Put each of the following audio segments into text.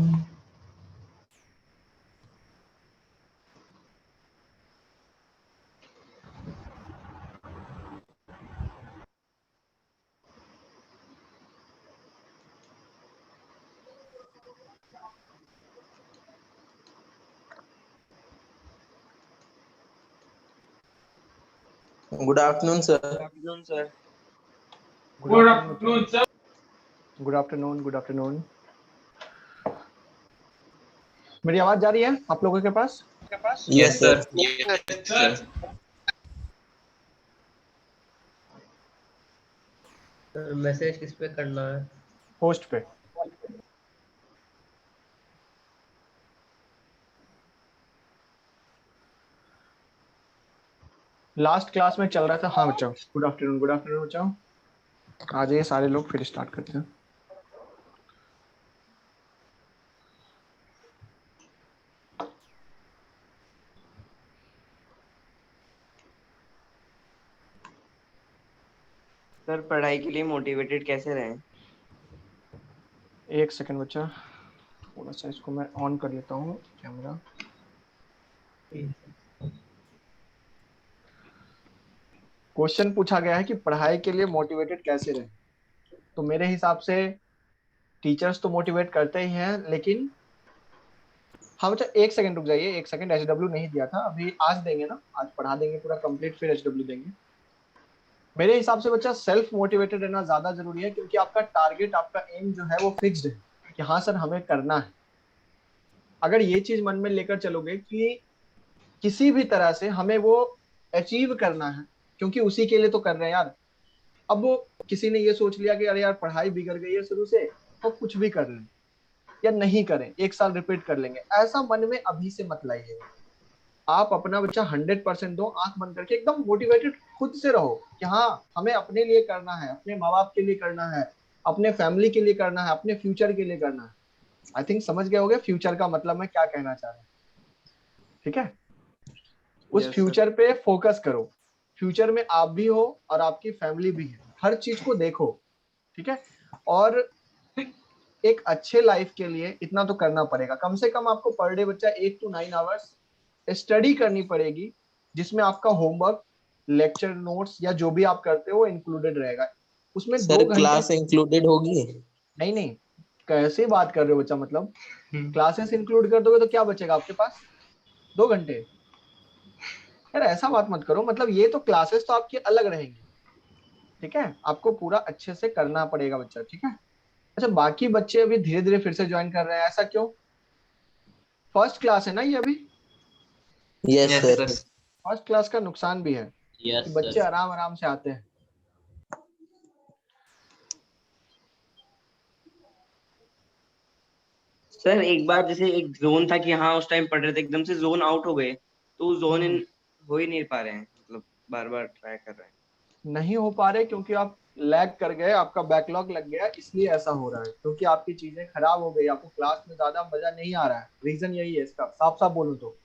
Good afternoon, sir. Good afternoon, sir. Good afternoon, sir. Good afternoon, good afternoon. मेरी आवाज जा रही है आप लोगों के पास? Yes, sir. Yes, sir. Message किस पे करना है? पोस्ट पे। लास्ट क्लास में चल रहा था। हाँ बच्चों, गुड आफ्टरनून, गुड आफ्टरनून बच्चों। आ जाइए सारे लोग, फिर स्टार्ट करते हैं। सर पढ़ाई के लिए मोटिवेटेड कैसे रहें? एक सेकंड बच्चा, थोड़ा सा इसको मैं ऑन कर लेता हूँ कैमरा। क्वेश्चन पूछा गया है कि पढ़ाई के लिए मोटिवेटेड कैसे रहें। तो मेरे हिसाब से टीचर्स तो मोटिवेट करते ही हैं, लेकिन हाँ बच्चा एक सेकंड रुक जाइए, एक सेकंड। एचडब्ल्यू नहीं दिया था अभी, आज देंगे ना, आज पढ़ा देंगे पूरा कंप्लीट, फिर एचडब्ल्यू देंगे। मेरे हिसाब से बच्चा सेल्फ मोटिवेटेड रहना ज्यादा जरूरी है, क्योंकि आपका टारगेट, आपका एम जो है वो फिक्स्ड है कि हाँ सर हमें करना है। अगर ये चीज मन में लेकर चलोगे कि किसी भी तरह से हमें वो अचीव करना है, क्योंकि उसी के लिए तो कर रहे हैं यार। अब वो किसी ने ये सोच लिया कि अरे यार पढ़ाई बिगड़ गई है शुरू से, तो कुछ भी कर लें या नहीं करें, एक साल रिपीट कर लेंगे, ऐसा मन में अभी से मत लाइए। आप अपना बच्चा 100% दो, आंख बंद करके एकदम मोटिवेटेड खुद से रहो कि हाँ हमें अपने लिए करना है, अपने माँ बाप के लिए करना है, अपने फैमिली के लिए करना है, अपने फ्यूचर के लिए करना है। आई थिंक समझ गए होगे फ्यूचर का मतलब मैं क्या कहना चाह रहा हूँ। ठीक है, उस Yes, फ्यूचर पे फोकस करो। फ्यूचर में आप भी हो और आपकी फैमिली भी है, हर चीज को देखो। ठीक है, और एक अच्छे लाइफ के लिए इतना तो करना पड़ेगा, कम से कम आपको पर डे बच्चा 8 to 9 आवर्स स्टडी करनी पड़ेगी, जिसमें आपका होमवर्क, लेक्चर नोट्स या जो भी आप करते हो इंक्लूडेड रहेगा। उसमें Sir, 2 घंटे class included होगी? नहीं नहीं, कैसे बात कर रहे हो बच्चा, मतलब क्लासेस इंक्लूड कर दोगे तो क्या बचेगा आपके पास? 2 घंटे? यार ऐसा बात मत करो, मतलब ये तो क्लासेस तो आपकी अलग रहेंगी। ठीक है, आपको पूरा अच्छे से करना पड़ेगा बच्चा। ठीक है, अच्छा बाकी बच्चे अभी धीरे धीरे फिर से ज्वाइन कर रहे हैं, ऐसा क्यों? फर्स्ट क्लास है ना ये अभी। Yes, sir. फर्स्ट क्लास का नुकसान भी है कि बच्चे आराम आराम से आते हैं। सर एक बार जैसे एक जोन था कि हाँ उस टाइम पढ़ रहे थे, एकदम से जोन आउट हो गए, तो जोन इन हो ही नहीं पा रहे हैं, मतलब बार बार ट्राई कर रहे हैं। नहीं हो पा रहे क्योंकि आप लैग कर गए, आपका बैकलॉग लग गया, इसलिए ऐसा हो रहा है, क्योंकि आपकी चीजें खराब हो गई, आपको क्लास में ज्यादा मजा नहीं आ रहा है। रीजन यही है इसका, साफ साफ बोलूं तो।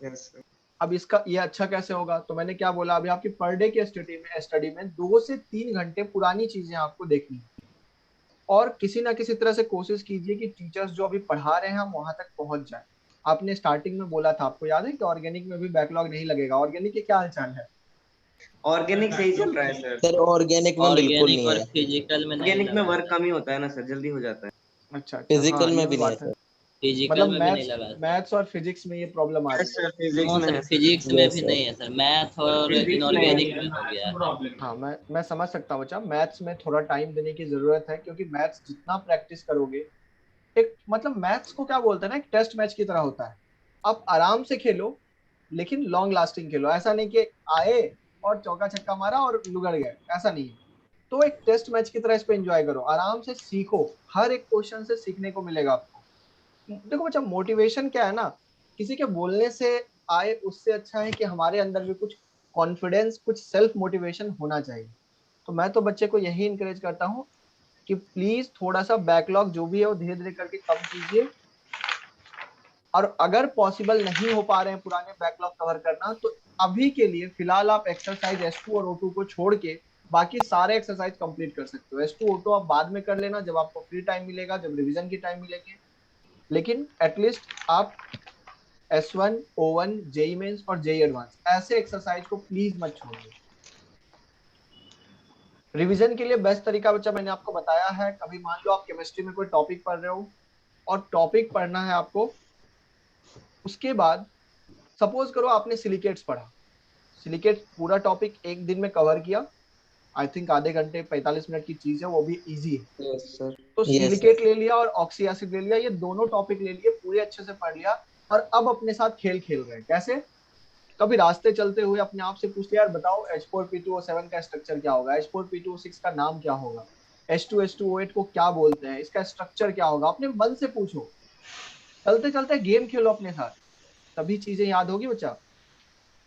Yes, sir. अब इसका ये अच्छा कैसे होगा? तो मैंने क्या बोला, अभी आपकी पर डे की स्टडी में 2 से 3 घंटे पुरानी चीजें आपको देखनी है, और किसी ना किसी तरह से कोशिश कीजिए कि टीचर्स जो अभी पढ़ा रहे हैं हम वहां तक पहुंच जाए। आपने स्टार्टिंग में बोला था, आपको याद है कि ऑर्गेनिक में भी बैकलॉग नहीं लगेगा। ऑर्गेनिक के क्या हालचाल है? ऑर्गेनिक सही चल रहा है सर। Sir, organic में बिल्कुल नहीं और है। फिजिकल में नहीं ऑर्गेनिक में लगा वर्क है। कम ही होता है ना सर, जल्दी हो जाता है। अच्छा अच्छा, हाँ Physical ये में भी भी नहीं है बात है। sir. फिजिकल मतलब में भी नहीं लगा है सर। मैथ्स और फिजिक्स में ये प्रॉब्लम आ रही यस है। सर, फिजिक्स नो में सर, है। फिजिक्स में Yes, भी sir. नहीं है सर, मैथ और फिजिक्स में इनऑर्गेनिक है, में हो गया है। प्रॉब्लम। हाँ मैं समझ सकता हूँ बच्चा, मैथ्स में थोड़ा टाइम देने की जरूरत है, क्योंकि मैथ्स जितना प्रैक्टिस करोगे, एक मतलब मैथ्स को क्या बोलते हैं ना, एक टेस्ट मैच की तरह होता है। आप आराम से खेलो, लेकिन लॉन्ग लास्टिंग खेलो। ऐसा नहीं कि आए और चौका छक्का मारा और लुगड़ गए, ऐसा नहीं है। तो एक टेस्ट मैच की तरह इस पे एंजॉय करो, आराम से सीखो, हर एक क्वेश्चन से सीखने को मिलेगा आपको। देखो बच्चा, मोटिवेशन क्या है ना, किसी के बोलने से आए उससे अच्छा है कि हमारे अंदर भी कुछ कॉन्फिडेंस, कुछ सेल्फ मोटिवेशन होना चाहिए। तो मैं तो बच्चे को यही इंकरेज करता हूँ कि प्लीज थोड़ा सा बैकलॉग जो भी है वो धीरे धीरे करके कम कीजिए, और अगर पॉसिबल नहीं हो पा रहे हैं पुराने बैकलॉग कवर करना, तो अभी के लिए फिलहाल आप एक्सरसाइज S2 और O2 को छोड़ के बाकी सारे एक्सरसाइज कंप्लीट कर सकते हो। S2 O2 आप बाद में कर लेना, जब आपको फ्री टाइम मिलेगा, जब रिवीजन की टाइम मिलेगी। लेकिन एटलीस्ट आप S1, O1, जेई मेंस और जेई एडवांस ऐसे एक्सरसाइज को प्लीज मत छोड़िए। रिवीजन के लिए बेस्ट तरीका बच्चा मैंने आपको बताया है। कभी मान लो आप केमिस्ट्री में कोई टॉपिक पढ़ रहे हो और टॉपिक पढ़ना है आपको, उसके बाद सपोज करो आपने सिलिकेट्स पढ़ा, सिलिकेट पूरा टॉपिक एक दिन में कवर किया, आई थिंक आधे घंटे 45 मिनट की चीज है, वो भी इजी है। Yes sir. तो यस सिलिकेट ले लिया और ऑक्सी एसिड ले लिया, ये दोनों टॉपिक ले लिए, पूरे अच्छे से पढ़ लिया, और अब अपने साथ खेल खेल रहे हैं। कैसे? कभी रास्ते चलते हुए अपने आप से पूछ लिया, यार बताओ H4P2O7 का स्ट्रक्चर क्या होगा, H4P2O6 का नाम क्या होगा, H2H2O8 को क्या बोलते हैं, इसका स्ट्रक्चर क्या होगा, अपने मन से पूछो, चलते चलते गेम खेलो अपने साथ, तभी चीजें याद होगी बच्चा।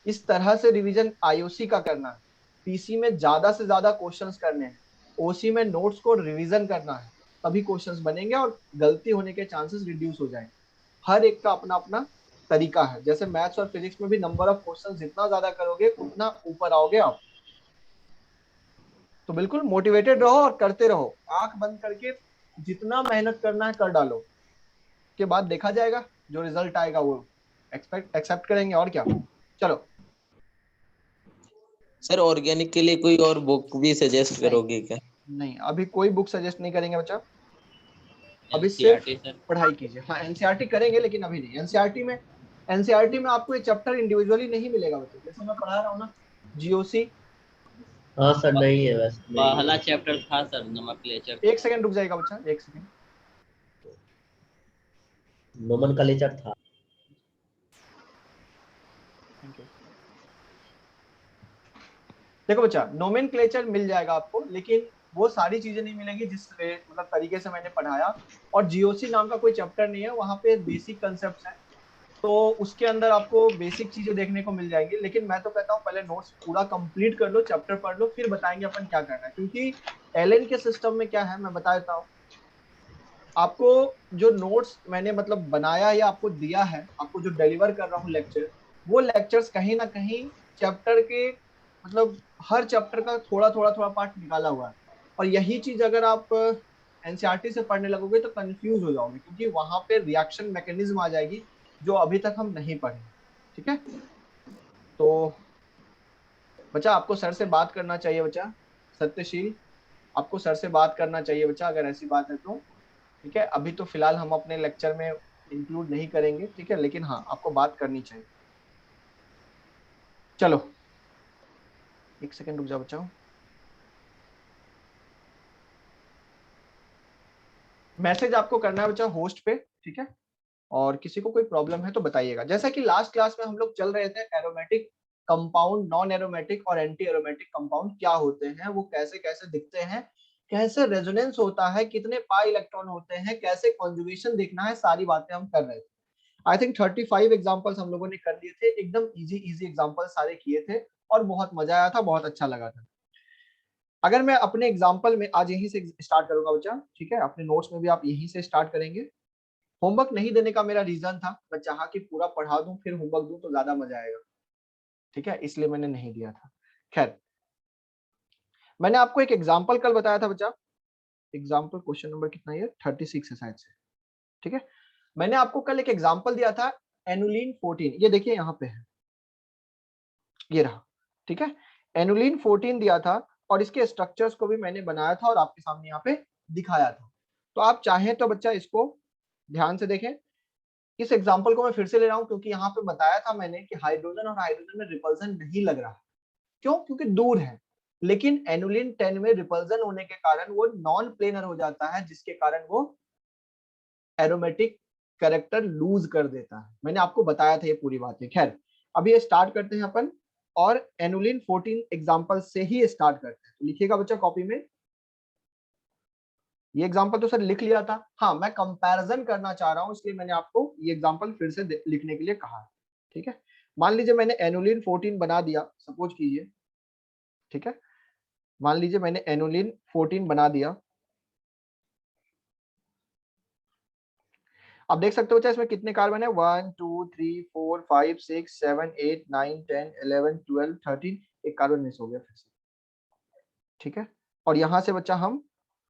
इस तरह से रिवीजन आईओसी का करना है, पीसी में ज्यादा से ज्यादा क्वेश्चंस करने हैं, ओसी में नोट्स को रिवीजन करना है, तभी क्वेश्चंस बनेंगे और गलती होने के चांसेस रिड्यूस हो जाएंगे। हर एक का अपना अपना तरीका है। जैसे मैथ्स और फिजिक्स में भी नंबर ऑफ क्वेश्चंस जितना ज्यादा करोगे उतना ऊपर आओगे आप। तो बिल्कुल मोटिवेटेड रहो और करते रहो, आंख बंद करके जितना मेहनत करना है कर डालो, के बाद देखा जाएगा, जो रिजल्ट आएगा वो एक्सेप्ट करेंगे, और क्या। चलो। सर ऑर्गेनिक के लिए कोई और बुक भी सजेस्ट नहीं करोगे क्या? नहीं, अभी कोई बुक सजेस्ट नहीं करेंगे बच्चा, अभी सिर्फ एनसीईआरटी सर। पढ़ाई कीजिए। हाँ एनसीईआरटी करेंगे, लेकिन अभी नहीं। एनसीईआरटी में आपको ये चैप्टर इंडिविजुअली नहीं मिलेगा बच्चा, जैसे मैं पढ़ा रहा हूँ ना, जीओसी। हाँ सर, नहीं है वैसे, नहीं है। पहला चैप्टर था सर, नोमेनक्लेचर। एक सेकंड रुक जाएगा बच्चा, एक सेकंड। नोमेनक्लेचर था। Thank you. देखो बच्चा, नोमेनक्लेचर मिल जाएगा आपको, लेकिन वो सारी चीजें नहीं मिलेंगी जिस मतलब तरीके से मैंने पढ़ाया। और जीओसी नाम का कोई चैप्टर नहीं है, वहां पे बेसिक कंसेप्ट है, तो उसके अंदर आपको बेसिक चीजें देखने को मिल जाएंगी। लेकिन मैं तो कहता हूँ पहले नोट्स पूरा कंप्लीट कर लो, चैप्टर पढ़ लो, फिर बताएंगे अपन क्या करना है। क्योंकि एलएन के सिस्टम में क्या है मैं बता देता हूँ आपको। जो नोट्स मैंने मतलब बनाया या आपको दिया है, आपको जो डिलीवर कर रहा हूँ लेक्चर, वो लेक्चर्स कहीं ना कहीं चैप्टर के मतलब हर चैप्टर का थोड़ा थोड़ा थोड़ा पार्ट निकाला हुआ है। और यही चीज अगर आप एनसीईआरटी से पढ़ने लगोगे तो कंफ्यूज हो जाओगे, क्योंकि वहां पे रिएक्शन मैकेनिज्म आ जाएगी जो अभी तक हम नहीं पढ़े। ठीक है, तो बच्चा आपको सर से बात करना चाहिए बच्चा, सत्यशील, आपको सर से बात करना चाहिए बच्चा, अगर ऐसी बात है तो। ठीक है, अभी तो फिलहाल हम अपने लेक्चर में इंक्लूड नहीं करेंगे, ठीक है, लेकिन हाँ आपको बात करनी चाहिए। चलो एक सेकंड रुक जाओ बच्चा, मैसेज आपको करना है बच्चा होस्ट पे, ठीक है। और किसी को कोई प्रॉब्लम है तो बताइएगा। जैसा कि लास्ट क्लास में हम लोग चल रहे थे, एरोमेटिक कंपाउंड, नॉन एरोमेटिक और एंटी एरोमेटिक कंपाउंड क्या होते हैं, वो कैसे कैसे दिखते हैं, कैसे रेजोनेंस होता है, कितने पाई इलेक्ट्रॉन होते हैं, कैसे कॉन्जुगेशन देखना है, सारी बातें हम कर रहे थे। आई थिंक 35 एग्जाम्पल्स हम लोगों ने कर लिए थे, एकदम इजी इजी एग्जाम्पल सारे किए थे, और बहुत मजा आया था, बहुत अच्छा लगा था। अगर मैं अपने एग्जाम्पल में आज यहीं से स्टार्ट करूंगा बच्चा, ठीक है, अपने नोट्स में भी आप यहीं से स्टार्ट करेंगे। होमवर्क नहीं देने का मेरा रीजन था, मैं चाहा कि पूरा पढ़ा दूं फिर होमवर्क दूं तो ज्यादा मजा आएगा, ठीक है, इसलिए मैंने नहीं दिया था। खैर, मैंने आपको एक एग्जाम्पल कल बताया था बच्चा, एग्जाम्पल क्वेश्चन नंबर कितना है, 36 है शायद से, ठीक है। मैंने आपको कल एक एग्जाम्पल दिया था एनुलिन 14, ये देखिए यहाँ पे है, ये रहा, ठीक है। एनुलिन 14 दिया था और इसके स्ट्रक्चर्स को भी मैंने बनाया था और आपके सामने यहाँ पे दिखाया था। तो आप चाहें तो बच्चा इसको ध्यान से देखें। इस एग्जांपल को मैं फिर से ले रहा हूं क्योंकि यहाँ पे बताया था मैंने कि हाइड्रोजन और हाइड्रोजन में रिपल्सन नहीं लग रहा। क्यों? क्योंकि दूर है। लेकिन एनुलिन 10 में रिपल्सन होने के कारण वो नॉन प्लेनर हो जाता है, जिसके कारण वो एरोमेटिक कैरेक्टर लूज कर देता है। मैंने आपको बताया था ये पूरी बातें। खैर, अभी ये स्टार्ट करते हैं अपन, और एनुलिन 14 एग्जांपल से ही स्टार्ट करते हैं। तो लिखिएगा बच्चा कॉपी में, ये एग्जांपल तो सर लिख लिया था, हाँ मैं कंपैरिजन करना चाह रहा हूं इसलिए मैंने आपको ये एग्जांपल फिर से लिखने के लिए कहा, ठीक है। मान लीजिए मैंने एनुलिन 14 बना दिया, सपोज कीजिए, ठीक है, मान लीजिए मैंने एनुलिन 14 बना दिया। अब देख सकते हो बच्चा इसमें कितने कार्बन है, 1 2 3 4 5 6 7 8 9 10 11 12 13, एक कार्बन मिस हो गया फिर से, ठीक है। और यहां से बच्चा हम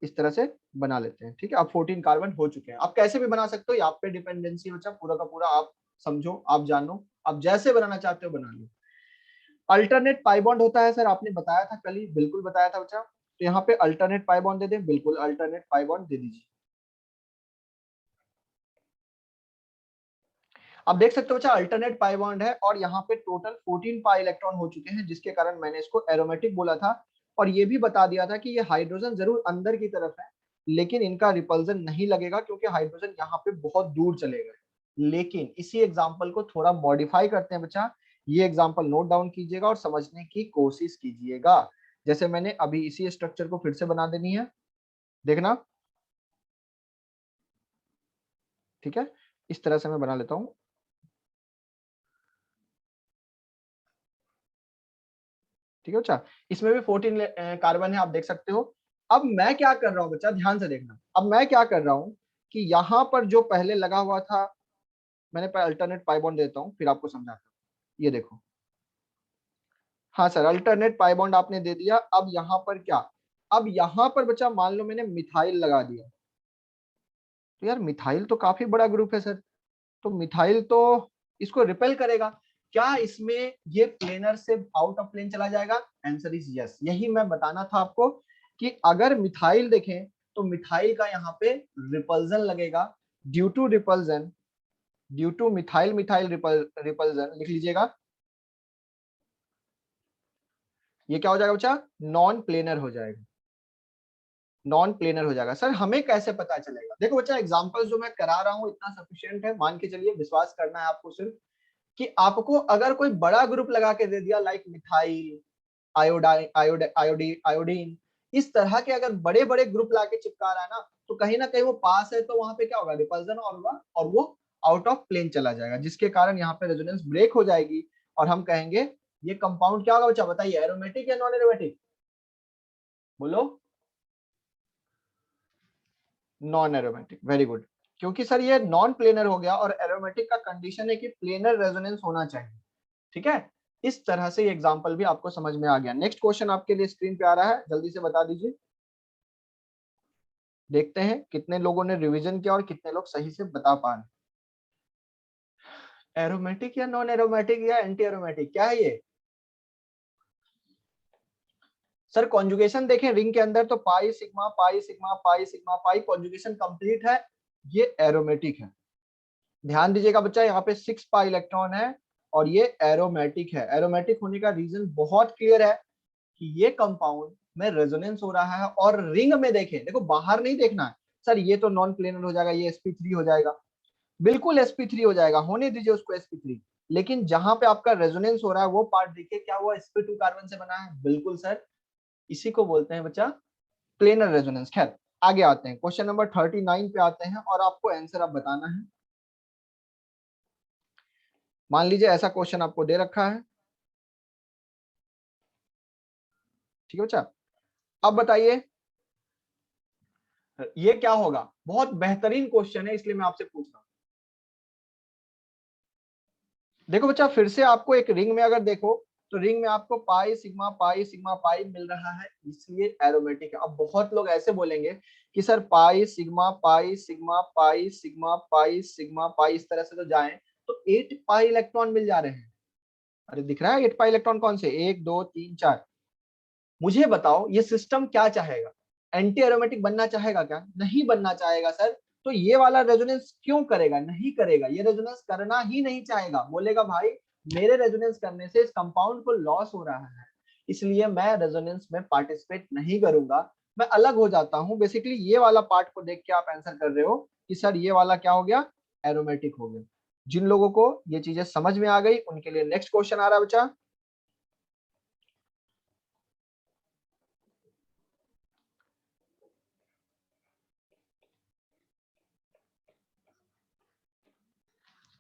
इस तरह से बना लेते हैं। ठीक है, अब 14 कार्बन हो चुके हैं। आप कैसे भी बना सकते हो, आप पे डिपेंडेंसी बच्चा पूरा का पूरा आप समझो, आप जानो, आप जैसे बनाना चाहते हो बना लो। अल्टरनेट पाई बॉन्ड होता है सर, आपने बताया था कल ही, बिल्कुल बताया था बच्चा। तो यहाँ पे अल्टरनेट पाई बॉन्ड दे दें, बिल्कुल अल्टरनेट पाई बॉन्ड दे दीजिए। आप देख सकते हो बच्चा अल्टरनेट पाई बॉन्ड है और यहाँ पे टोटल 14 पाई इलेक्ट्रॉन हो चुके हैं, जिसके कारण मैंने इसको एरोमेटिक बोला था। और ये भी बता दिया था कि ये हाइड्रोजन जरूर अंदर की तरफ है, लेकिन इनका रिपल्जन नहीं लगेगा क्योंकि हाइड्रोजन यहाँ पे बहुत दूर चले गए। लेकिन इसी एग्जाम्पल को थोड़ा मॉडिफाई करते हैं बच्चा, ये एग्जाम्पल नोट डाउन कीजिएगा और समझने की कोशिश कीजिएगा। जैसे मैंने अभी इसी स्ट्रक्चर को फिर से बना देनी है, देखना। ठीक है, इस तरह से मैं बना लेता हूँ। ठीक है बच्चा, इसमें भी 14 कार्बन है, आप देख सकते हो। अब मैं क्या कर रहा हूँ बच्चा, ध्यान से देखना। अब मैं क्या कर रहा हूँ कि यहाँ पर जो पहले लगा हुआ था, मैंने अल्टरनेट पाई बॉन्ड देता हूँ फिर आपको समझाता हूँ। ये देखो, हाँ सर अल्टरनेट पाई बॉन्ड आपने दे दिया। अब यहाँ पर क्या, अब यहाँ पर बच्चा मान लो मैंने मिथाइल लगा दिया, तो यार मिथाइल तो काफी बड़ा ग्रुप है सर, तो मिथाइल तो इसको रिपेल करेगा। क्या इसमें ये प्लेनर से आउट ऑफ प्लेन चला जाएगा? Answer is yes. यही मैं बताना था आपको कि अगर मिथाइल देखें तो मिथाइल का यहाँ पे रिपल्जन लगेगा, due to repulsion, due to methyl methyl repulsion लिख लीजिएगा। ये क्या हो जाएगा बच्चा? नॉन प्लेनर हो जाएगा, नॉन प्लेनर हो जाएगा। सर हमें कैसे पता चलेगा? देखो बच्चा एग्जांपल जो मैं करा रहा हूँ इतना सफिशिएंट है, मान के चलिए, विश्वास करना है आपको सिर्फ कि आपको अगर कोई बड़ा ग्रुप लगा के दे दिया लाइक मिथाइल, आयोडाइन, आयोडीन, इस तरह के अगर बड़े बड़े ग्रुप लाके चिपका रहा है ना, तो कहीं ना कहीं वो पास है, तो वहां पे क्या होगा? रिपल्जन और होगा और वो आउट ऑफ प्लेन चला जाएगा, जिसके कारण यहाँ पे रेजोनेंस ब्रेक हो जाएगी और हम कहेंगे ये कंपाउंड क्या होगा बच्चा? बताइए, एरोमेटिक या नॉन एरोमेटिक? बोलो। Non aromatic, very good. क्योंकि सर ये नॉन प्लेनर हो गया और एरोमेटिक का कंडीशन है कि प्लेनर रेजोनेंस होना चाहिए। ठीक है, इस तरह से ये एग्जांपल भी आपको समझ में आ गया। नेक्स्ट क्वेश्चन आपके लिए स्क्रीन पे आ रहा है, जल्दी से बता दीजिए। देखते हैं कितने लोगों ने रिवीजन किया और कितने लोग सही से बता पा रहे। एरोमेटिक या नॉन एरोमेटिक या एंटी एरोमेटिक, क्या है ये? सर कॉन्जुगेशन देखें रिंग के अंदर तो pi sigma pi sigma pi sigma pi, conjugation complete है, ये एरोमेटिक है। ध्यान दीजिएगा बच्चा, यहाँ पे 6 पाई इलेक्ट्रॉन है और ये एरोमेटिक है। एरोमेटिक होने का रीजन बहुत क्लियर है कि ये कंपाउंड में रेजोनेंस हो रहा है। और रिंग में देखें, देखो बाहर नहीं देखना है सर, ये तो नॉन प्लेनर हो जाएगा, ये sp3 हो जाएगा, बिल्कुल sp3 हो जाएगा, होने दीजिए उसको sp3। लेकिन जहां पे आपका रेजोनेंस हो रहा है वो पार्ट देखिए, क्या हुआ? sp2 कार्बन से बना है, बिल्कुल सर, इसी को बोलते हैं बच्चा प्लेनर रेजोनेंस। खैर आगे आते हैं, क्वेश्चन नंबर 39 पे आते हैं और आपको आंसर आप बताना है। मान लीजिए ऐसा क्वेश्चन आपको दे रखा है, ठीक है बच्चा, अब बताइए ये क्या होगा? बहुत बेहतरीन क्वेश्चन है, इसलिए मैं आपसे पूछ रहा हूं। देखो बच्चा, फिर से आपको एक रिंग में अगर देखो तो रिंग में आपको पाई सिग्मा पाई मिल रहा है, इसलिए एरोमेटिक है। अब बहुत लोग ऐसे बोलेंगे कि sir pi sigma pi sigma pi sigma pi sigma pi, इस तरह से तो जाएं तो 8 पाई इलेक्ट्रॉन मिल जा रहे हैं। अरे दिख रहा है 8 पाई इलेक्ट्रॉन कौन से? 1 2 3 4। मुझे बताओ ये सिस्टम क्या चाहेगा? एंटी एरोमेटिक बनना चाहेगा क्या? नहीं बनना चाहेगा सर। तो ये वाला रेजोनेंस क्यों करेगा? नहीं करेगा, ये रेजोनेंस करना ही नहीं चाहेगा, बोलेगा भाई मेरे रेजोनेंस करने से इस कंपाउंड को लॉस हो रहा है, इसलिए मैं रेजोनेंस में पार्टिसिपेट नहीं करूंगा, मैं अलग हो जाता हूं। बेसिकली ये वाला पार्ट को देख के आप आंसर कर रहे हो कि सर ये वाला क्या हो गया? एरोमेटिक हो गया। जिन लोगों को ये चीजें समझ में आ गई उनके लिए नेक्स्ट क्वेश्चन आ रहा है बच्चा।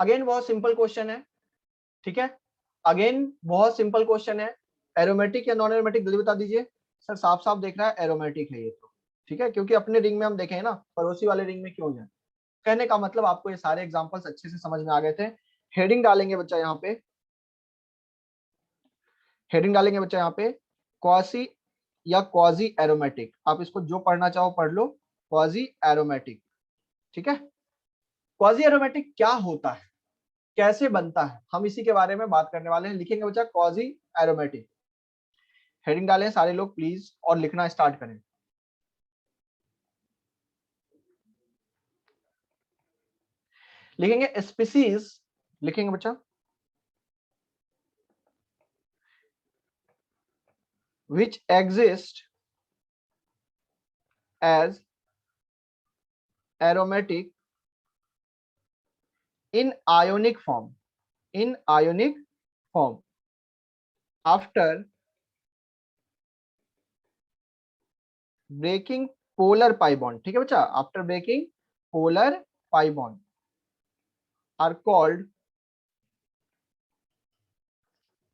अगेन बहुत सिंपल क्वेश्चन है, ठीक है, अगेन बहुत सिंपल क्वेश्चन है। एरोमेटिक या नॉन एरोमेटिक जल्दी बता दीजिए। सर साफ साफ देख रहा है एरोमेटिक है ये तो, ठीक है, क्योंकि अपने रिंग में हम देखें ना, पड़ोसी वाले रिंग में क्यों जाए? कहने का मतलब आपको ये सारे एग्जांपल्स अच्छे से समझ में आ गए थे। हेडिंग डालेंगे बच्चा यहाँ पे, हेडिंग डालेंगे बच्चा यहाँ पे क्वासी या क्वाजी एरोमेटिक, आप इसको जो पढ़ना चाहो पढ़ लो, क्वाजी एरोमेटिक। ठीक है, क्वाजी एरोमेटिक क्या होता है, कैसे बनता है, हम इसी के बारे में बात करने वाले हैं। लिखेंगे बच्चा क्वाजी एरोमेटिक, हेडिंग डालें सारे लोग प्लीज और लिखना स्टार्ट करें। लिखेंगे स्पीसीज, लिखेंगे बच्चा which exist as aromatic in ionic form, in ionic form after breaking polar pi bond। ठीक है बच्चा, after breaking polar pi bond are called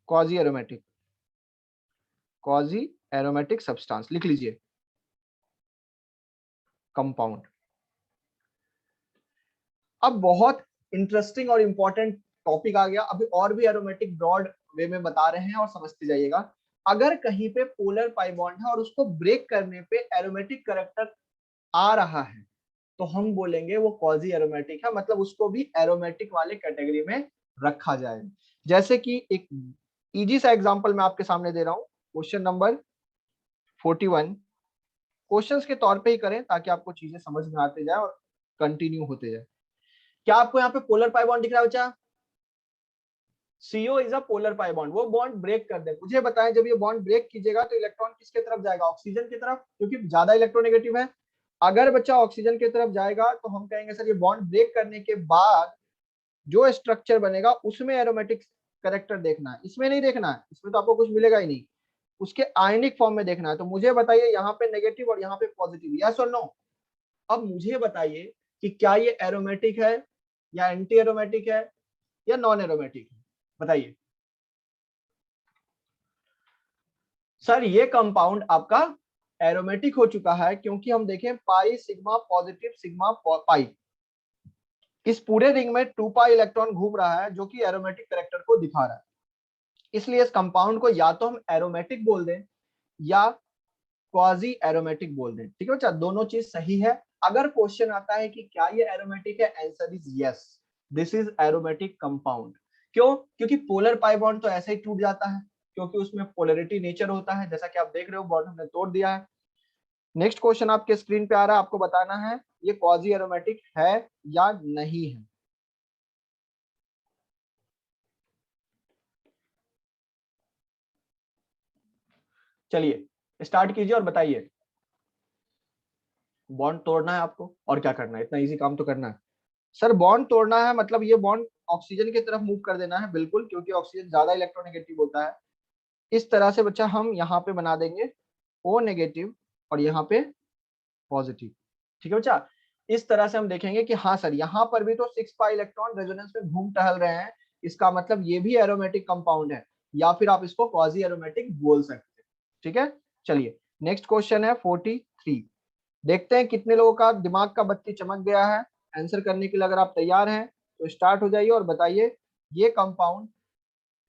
quasi aromatic, quasi aromatic substance। लिख लीजिए कंपाउंड। अब बहुत इंटरेस्टिंग और इंपॉर्टेंट टॉपिक आ गया, अभी और भी एरोमेटिक ब्रॉड वे में बता रहे हैं और समझते जाइएगा। अगर कहीं पे पोलर पाई बॉन्ड है और उसको ब्रेक करने पे एरोमेटिक कैरेक्टर आ रहा है तो हम बोलेंगे वो क्वाजी एरोमेटिक है, मतलब उसको भी एरोमेटिक वाले कैटेगरी में रखा जाए। जैसे कि एक इजी सा एग्जांपल मैं आपके सामने दे रहा हूं, क्वेश्चन नंबर 41। क्वेश्चंस के तौर पे ही करें ताकि आपको चीजें समझ में आते जाए और कंटिन्यू होते जाए। क्या आपको यहाँ पे पोलर पाई बॉन्ड दिख रहा है बच्चा? CO is a polar pi bond, वो बॉन्ड ब्रेक कर दे। मुझे बताएं जब ये बॉन्ड ब्रेक कीजिएगा तो इलेक्ट्रॉन किसके तरफ जाएगा? ऑक्सीजन की तरफ, क्योंकि ज्यादा इलेक्ट्रोनेगेटिव है। अगर बच्चा ऑक्सीजन की तरफ जाएगा तो हम कहेंगे सर ये बॉन्ड ब्रेक करने के बाद जो स्ट्रक्चर बनेगा उसमें एरोमेटिक कैरेक्टर देखना है, इसमें नहीं देखना है, इसमें तो आपको कुछ मिलेगा ही नहीं, उसके आयनिक फॉर्म में देखना है। तो मुझे बताइए यहाँ पे नेगेटिव और यहाँ पे पॉजिटिव, यस और नो? अब मुझे बताइए कि क्या ये एरोमेटिक है या एंटी एरोमेटिक है या नॉन एरोमेटिक है, बताइए। सर ये कंपाउंड आपका एरोमेटिक हो चुका है क्योंकि हम देखें pi sigma positive sigma pi, इस पूरे रिंग में 2 पाई इलेक्ट्रॉन घूम रहा है जो कि एरोमेटिक कैरेक्टर को दिखा रहा है। इसलिए इस कंपाउंड को या तो हम एरोमेटिक बोल दें या क्वाजी एरोमेटिक बोल दें। ठीक है बच्चा, दोनों चीज सही है। अगर क्वेश्चन आता है कि क्या ये एरोमेटिक है, answer is yes, this is aromatic compound. क्यों? क्योंकि पोलर पाई बॉन्ड तो ऐसे ही टूट जाता है क्योंकि उसमें पोलरिटी नेचर होता है, जैसा कि आप देख रहे हो बॉन्ड हमने तोड़ दिया है। नेक्स्ट क्वेश्चन आपके स्क्रीन पे आ रहा है, आपको बताना है ये क्वाजी एरोमेटिक है या नहीं है। चलिए स्टार्ट कीजिए और बताइए। बॉन्ड तोड़ना है आपको और क्या करना है, इतना इजी काम तो करना है। सर बॉन्ड तोड़ना है मतलब ये बॉन्ड ऑक्सीजन की तरफ मूव कर देना है, बिल्कुल, क्योंकि ऑक्सीजन ज्यादा इलेक्ट्रोनेगेटिव होता है। इस तरह से बच्चा हम यहाँ पे बना देंगे O नेगेटिव और यहाँ पे पॉजिटिव। ठीक है बच्चा, इस तरह से हम देखेंगे कि हाँ सर यहाँ पर भी तो 6 पाई इलेक्ट्रॉन रेजोनेंस में घूम टहल रहे हैं, इसका मतलब ये भी एरोमेटिक कंपाउंड है, या फिर आप इसको क्वाजी एरोमेटिक बोल सकते हैं। ठीक है, चलिए नेक्स्ट क्वेश्चन है 43। देखते हैं कितने लोगों का दिमाग का बत्ती चमक गया है। आंसर करने के लिए अगर आप तैयार हैं तो स्टार्ट हो जाइए और बताइए ये कंपाउंड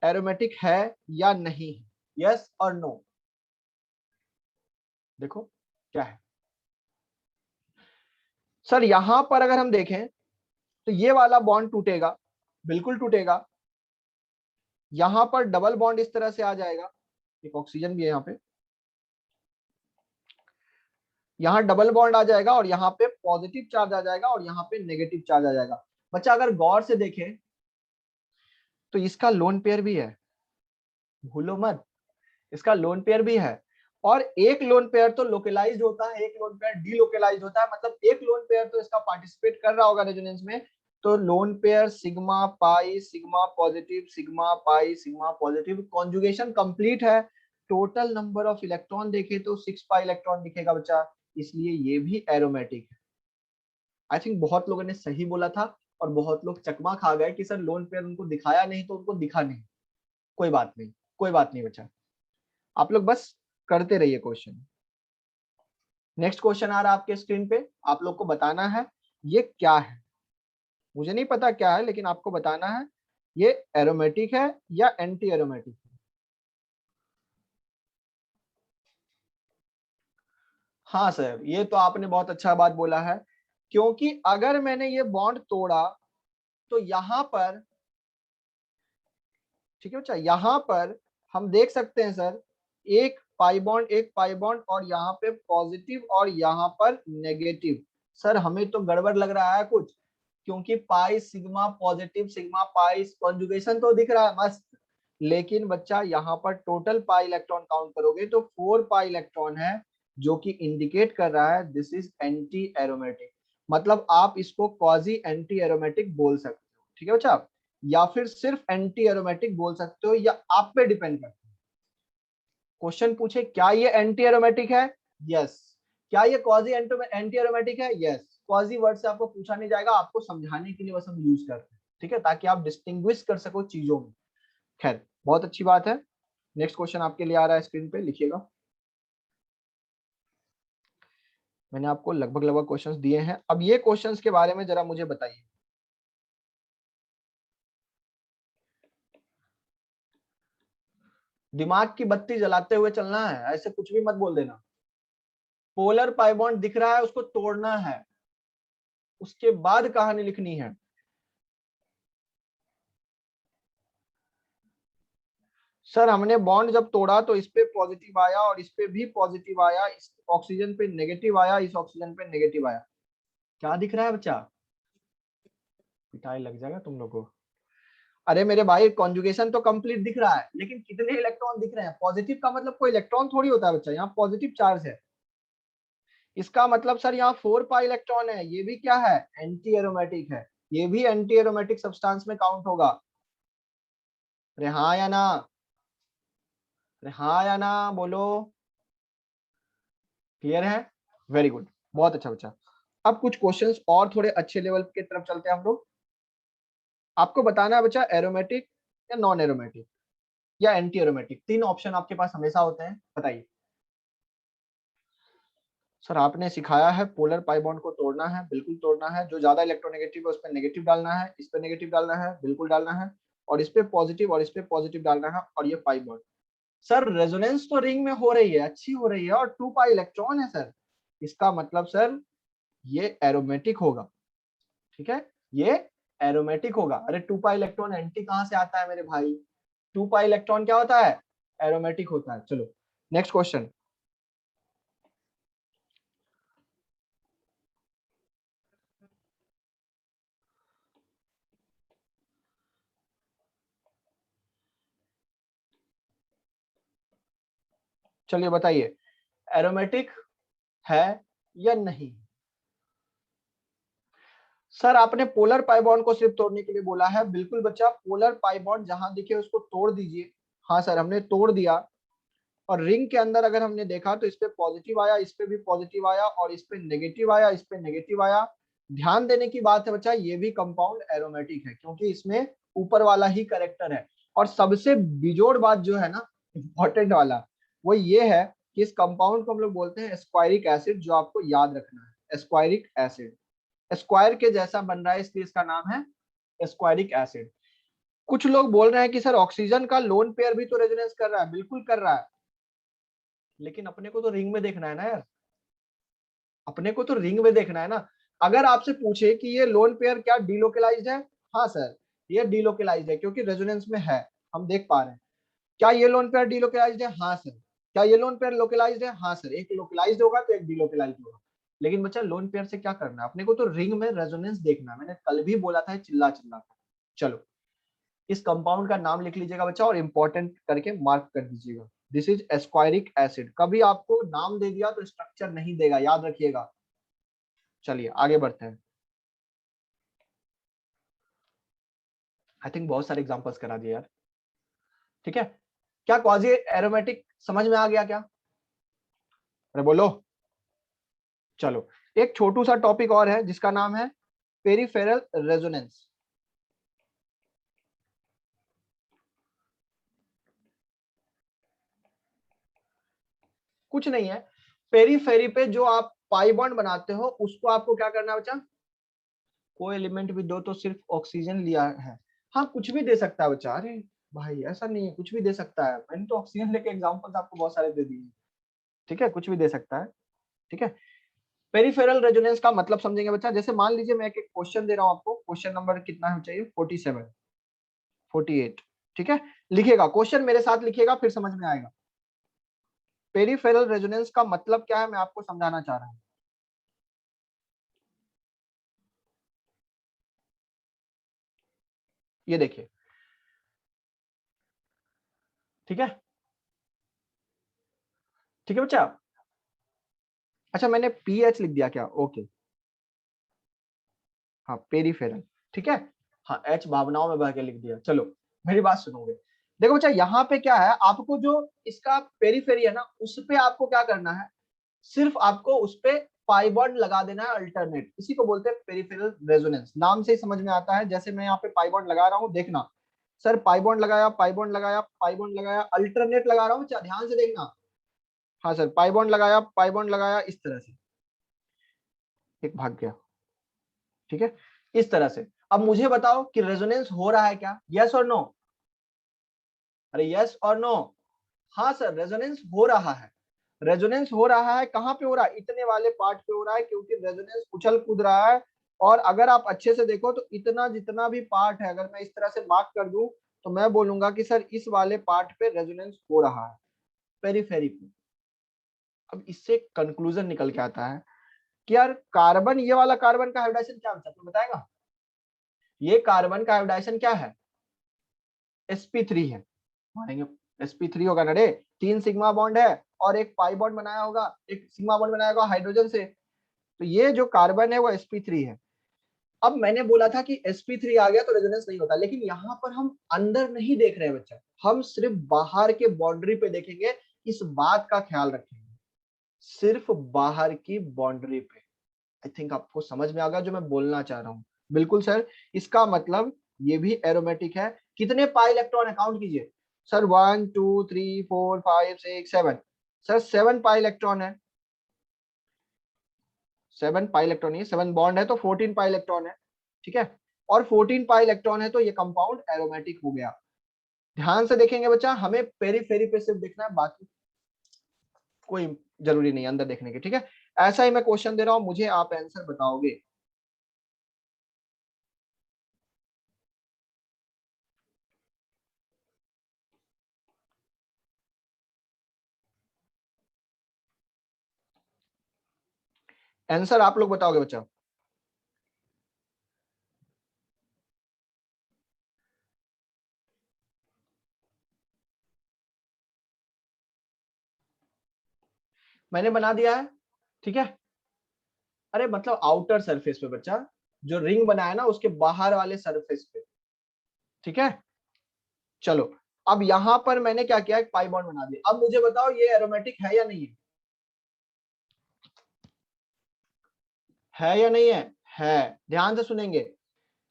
एरोमेटिक है या नहीं है, यस और नो। देखो क्या है सर, यहां पर अगर हम देखें तो ये वाला बॉन्ड टूटेगा, बिल्कुल टूटेगा। यहां पर डबल बॉन्ड इस तरह से आ जाएगा, एक ऑक्सीजन भी है यहाँ पे, यहाँ डबल बॉन्ड आ जाएगा और यहाँ पे पॉजिटिव चार्ज आ जाएगा और यहाँ पे नेगेटिव चार्ज आ जाएगा। बच्चा अगर गौर से देखें तो इसका लोन पेयर भी है, भूलो मत, इसका लोन पेयर भी है। और एक लोन पेयर तो लोकलाइज्ड होता है, एक लोन पेयर डीलोकलाइज्ड होता है, मतलब एक लोन पेयर तो इसका पार्टिसिपेट कर रहा होगा रेजोनेंस में। तो lone pair sigma pi sigma positive sigma pi sigma positive, conjugation complete है। टोटल नंबर ऑफ इलेक्ट्रॉन देखे तो 6 पाई इलेक्ट्रॉन दिखेगा बच्चा, इसलिए ये भी एरोमेटिक है। आई थिंक बहुत लोगों ने सही बोला था और बहुत लोग चकमा खा गए कि सर लोन पेयर उनको दिखाया नहीं तो उनको दिखा नहीं। कोई बात नहीं, कोई बात नहीं बच्चा, आप लोग बस करते रहिए क्वेश्चन। नेक्स्ट क्वेश्चन आ रहा है आपके स्क्रीन पे, आप लोग को बताना है ये क्या है। मुझे नहीं पता क्या है लेकिन आपको बताना है ये एरोमेटिक है या एंटी एरोमेटिक है। हाँ सर, ये तो आपने बहुत अच्छा बात बोला है, क्योंकि अगर मैंने ये बॉन्ड तोड़ा तो यहाँ पर, ठीक है बच्चा, यहाँ पर हम देख सकते हैं सर, एक पाई बॉन्ड और यहाँ पे पॉजिटिव और यहाँ पर नेगेटिव। सर हमें तो गड़बड़ लग रहा है कुछ, क्योंकि pi sigma positive sigma pi conjugation तो दिख रहा है मस्त, लेकिन बच्चा यहाँ पर टोटल पाई इलेक्ट्रॉन काउंट करोगे तो 4 पाई इलेक्ट्रॉन है, जो कि इंडिकेट कर रहा है दिस इज एंटी एरोमेटिक। मतलब आप इसको क्वाजी एंटी एरोमेटिक बोल सकते हो, ठीक है बच्चा, या फिर सिर्फ एंटी एरोमेटिक बोल सकते हो, या आप पे डिपेंड करता है। क्वेश्चन पूछे क्या ये एंटी एरोमेटिक है, यस। क्या ये क्वाजी एंटी एरोमेटिक है, यस। क्वाजी वर्ड से आपको पूछा नहीं जाएगा, आपको समझाने के लिए बस हम यूज करते हैं, ठीक है, ताकि आप डिस्टिंग्विश कर सको चीजों में। खैर बहुत अच्छी बात है। नेक्स्ट क्वेश्चन आपके लिए आ रहा है, स्क्रीन पे लिखिएगा। मैंने आपको लगभग क्वेश्चंस दिए हैं, अब ये क्वेश्चंस के बारे में जरा मुझे बताइए। दिमाग की बत्ती जलाते हुए चलना है, ऐसे कुछ भी मत बोल देना। पोलर पाई बॉन्ड दिख रहा है, उसको तोड़ना है, उसके बाद कहानी लिखनी है। सर हमने बॉन्ड जब तोड़ा तो इस पे पॉजिटिव आया और इस पे भी पॉजिटिव आया, इस ऑक्सीजन पे नेगेटिव आया, इस ऑक्सीजन पे नेगेटिव आया। क्या दिख रहा है बच्चा? पिटाई लग जाएगा तुम लोग को। अरे मेरे भाई कॉन्जुगेशन तो कंप्लीट दिख रहा है, लेकिन कितने इलेक्ट्रॉन दिख रहे हैं? पॉजिटिव का मतलब कोई इलेक्ट्रॉन थोड़ी होता है बच्चा, यहाँ पॉजिटिव चार्ज है, इसका मतलब सर यहाँ 4 पाई इलेक्ट्रॉन है। ये भी क्या है? एंटी एरोमेटिक है, ये भी एंटी एरोमेटिक सब्सटेंस में काउंट होगा। अरे हाँ या ना? अरे हाँ या ना बोलो। क्लियर है? वेरी गुड, बहुत अच्छा बच्चा। अब कुछ क्वेश्चंस और थोड़े अच्छे लेवल की तरफ चलते हैं हम लोग। आपको बताना है बच्चा एरोमेटिक या नॉन एरोमेटिक या एंटी एरोमेटिक, 3 ऑप्शन आपके पास हमेशा होते हैं, बताइए। सर आपने सिखाया है पोलर पाई बॉन्ड को तोड़ना है, बिल्कुल तोड़ना है। जो ज्यादा इलेक्ट्रोनेगेटिव है उस पर नेगेटिव डालना है, इस पे नेगेटिव डालना है, बिल्कुल डालना है, और इस पे पॉजिटिव और इस पे पॉजिटिव डालना है, और ये पाई बॉन्ड। सर रेजोनेंस तो रिंग में हो रही है, अच्छी हो रही है, और 2 पाई इलेक्ट्रॉन है सर, इसका मतलब सर ये एरोमेटिक होगा, ठीक है, ये एरोमेटिक होगा। अरे 2 पाई इलेक्ट्रॉन एंटी कहां से आता है मेरे भाई? 2 पाई इलेक्ट्रॉन क्या होता है? एरोमेटिक होता है। चलो नेक्स्ट क्वेश्चन। चलिए बताइए, एरोमेटिक है या नहीं? सर आपने पोलर पाई बॉन्ड को सिर्फ तोड़ने के लिए बोला है, बिल्कुल बच्चा, पोलर पाई बॉन्ड जहां दिखे उसको तोड़ दीजिए। हाँ सर हमने तोड़ दिया, और रिंग के अंदर अगर हमने देखा तो इस पे पॉजिटिव आया, इस पे भी पॉजिटिव आया, और इस पे नेगेटिव आया, इस पे नेगेटिव आया। ध्यान देने की बात है बच्चा, ये भी कंपाउंड एरोमेटिक है, क्योंकि इसमें ऊपर वाला ही करेक्टर है। और सबसे बिजोड़ बात जो है ना, इंपॉर्टेंट वाला, वो ये है कि इस कंपाउंड को हम लोग बोलते हैं एस्क्वायरिक एसिड, जो आपको याद रखना है, एस्क्वायरिक एसिड। स्क्वायर के जैसा बन रहा है, इसलिए इसका नाम है एस्क्वायरिक एसिड। कुछ लोग बोल रहे हैं कि सर ऑक्सीजन का लोन पेयर भी तो रेजोनेंस कर रहा है, बिल्कुल कर रहा है, लेकिन अपने को तो रिंग में देखना है ना यार, अपने को तो रिंग में देखना है ना। अगर आपसे पूछे कि ये लोन पेयर क्या डीलोकलाइज्ड है, हाँ सर ये डीलोकलाइज्ड है, क्योंकि रेजोनेंस में है, हम देख पा रहे हैं। क्या ये लोन पेयर डीलोकलाइज्ड है? हाँ सर। क्या ये लोन पेयर लोकलाइज्ड है? हाँ सर। एक लोकलाइज्ड होगा तो एक डीलोकलाइज्ड होगा। लेकिन बच्चा लोन पेयर से क्या करना है? अपने को तो रिंग में रेजोनेंस देखना है, मैंने कल भी बोला था, चिल्ला चिल्ला कर। चलो इस कंपाउंड का नाम लिख लीजिएगा बच्चा, और इंपॉर्टेंट करके मार्क कर दीजिएगा, दिस इज एस्क्वायरिक एसिड। कभी आपको नाम दे दिया तो स्ट्रक्चर नहीं देगा, याद रखिएगा। चलिए आगे बढ़ते हैं। आई थिंक बहुत सारे एग्जांपल्स करा दिए यार, ठीक है। क्या क्वाजी एरोमेटिक समझ में आ गया क्या? अरे बोलो। चलो एक छोटू सा टॉपिक और है जिसका नाम है पेरिफेरल रेजोनेंस। कुछ नहीं है, पेरीफेरी पे जो आप पाई बॉन्ड बनाते हो उसको आपको क्या करना है बच्चा? कोई एलिमेंट भी दो तो सिर्फ ऑक्सीजन लिया है। हाँ कुछ भी दे सकता है बच्चा, अरे भाई ऐसा नहीं है, कुछ भी दे सकता है, मैंने तो ऑक्सीजन लेके एग्जांपल्स आपको बहुत सारे दे दिए, ठीक है, कुछ भी दे सकता है। ठीक है। पेरिफेरल रेजोनेंस का मतलब समझेंगे बच्चा। जैसे मान लीजिए मैं एक क्वेश्चन दे रहा हूं आपको, क्वेश्चन नंबर कितना है चाहिए, 47 48, ठीक है। लिखिएगा क्वेश्चन, मेरे साथ लिखिएगा, फिर समझ में आएगा। पेरिफेरल रेजोनेंस का मतलब क्या है मैं आपको समझाना चाह रहा हूं। ये देखिए, ठीक है, ठीक है बच्चा। अच्छा मैंने पीएच लिख दिया क्या, ओके, हाँ पेरिफेरल, ठीक है। हाँ एच भावनाओं में बह के लिख दिया। चलो मेरी बात सुनोगे। देखो बच्चा यहाँ पे क्या है, आपको जो इसका पेरिफेरी है ना, उस पे आपको क्या करना है, सिर्फ आपको उस पे पाई बॉन्ड लगा देना है अल्टरनेट। इसी को बोलते हैं पेरिफेरल रेजोनेंस। नाम से ही समझ में आता है। जैसे मैं यहाँ पे पाई बॉन्ड लगा रहा हूँ, देखना सर, पाई बॉन्ड लगाया, पाई बॉन्ड लगाया, पाई बॉन्ड लगाया, अल्टरनेट लगा रहा हूँ, ध्यान से देखना। हाँ सर, पाई बॉन्ड लगाया, पाई बॉन्ड लगाया, इस तरह से एक भाग गया, ठीक है, इस तरह से। अब मुझे बताओ कि रेजोनेंस हो रहा है क्या, यस और नो, अरे यस और नो। हाँ सर रेजोनेंस हो रहा है। रेजोनेंस हो रहा है, कहाँ पे हो रहा है, इतने वाले पार्ट पे हो रहा है, क्योंकि रेजोनेंस उछल कूद रहा है। और अगर आप अच्छे से देखो तो इतना जितना भी पार्ट है, अगर मैं इस तरह से मार्क कर दूं तो मैं बोलूंगा कि सर इस वाले पार्ट पे रेजोनेंस हो रहा है, पेरिफेरी पे। अब इससे कंक्लूजन निकल के आता है कि यार कार्बन, ये वाला कार्बन का हाइब्रिडाइजेशन क्या होता है, तुम्हें बताएगा? ये कार्बन का हाइब्रिडाइजेशन क्या है, sp3 है, मानेंगे sp3 होगा ना रे। 3 सिग्मा बॉन्ड है और एक पाई बॉन्ड बनाया होगा, एक सिग्मा बॉन्ड बनाया होगा हाइड्रोजन से। तो ये जो कार्बन है वो sp3 है। अब मैंने बोला था कि sp3 आ गया तो रेजोनेंस नहीं होता, लेकिन यहाँ पर हम अंदर नहीं देख रहे हैं बच्चा, हम सिर्फ बाहर के बाउंड्री पे देखेंगे। इस बात का ख्याल रखेंगे, सिर्फ बाहर की बाउंड्री पे। आई थिंक आपको समझ में आ गया जो मैं बोलना चाह रहा हूँ। बिल्कुल सर, इसका मतलब ये भी एरोमेटिक है। कितने पाई इलेक्ट्रॉन है, काउंट कीजिए सर, 1 2 3 4 5 6 7, सर 7 पाई इलेक्ट्रॉन है। 7 पाई इलेक्ट्रॉन है, 7 बॉन्ड है तो 14 पाई इलेक्ट्रॉन है, ठीक है। और 14 पाई इलेक्ट्रॉन है तो ये कंपाउंड एरोमेटिक हो गया। ध्यान से देखेंगे बच्चा, हमें पेरीफेरी पे सिर्फ देखना है, बाकी कोई जरूरी नहीं अंदर देखने की, ठीक है। ऐसा ही मैं क्वेश्चन दे रहा हूं, मुझे आप आंसर बताओगे। आंसर आप लोग बताओगे बच्चा। मैंने बना दिया है, ठीक है। अरे मतलब आउटर सरफेस पे बच्चा, जो रिंग बनाया ना उसके बाहर वाले सरफेस पे, ठीक है। चलो अब यहां पर मैंने क्या किया, एक पाई बॉन्ड बना दिया। अब मुझे बताओ ये एरोमेटिक है या नहीं है या नहीं है ध्यान से सुनेंगे।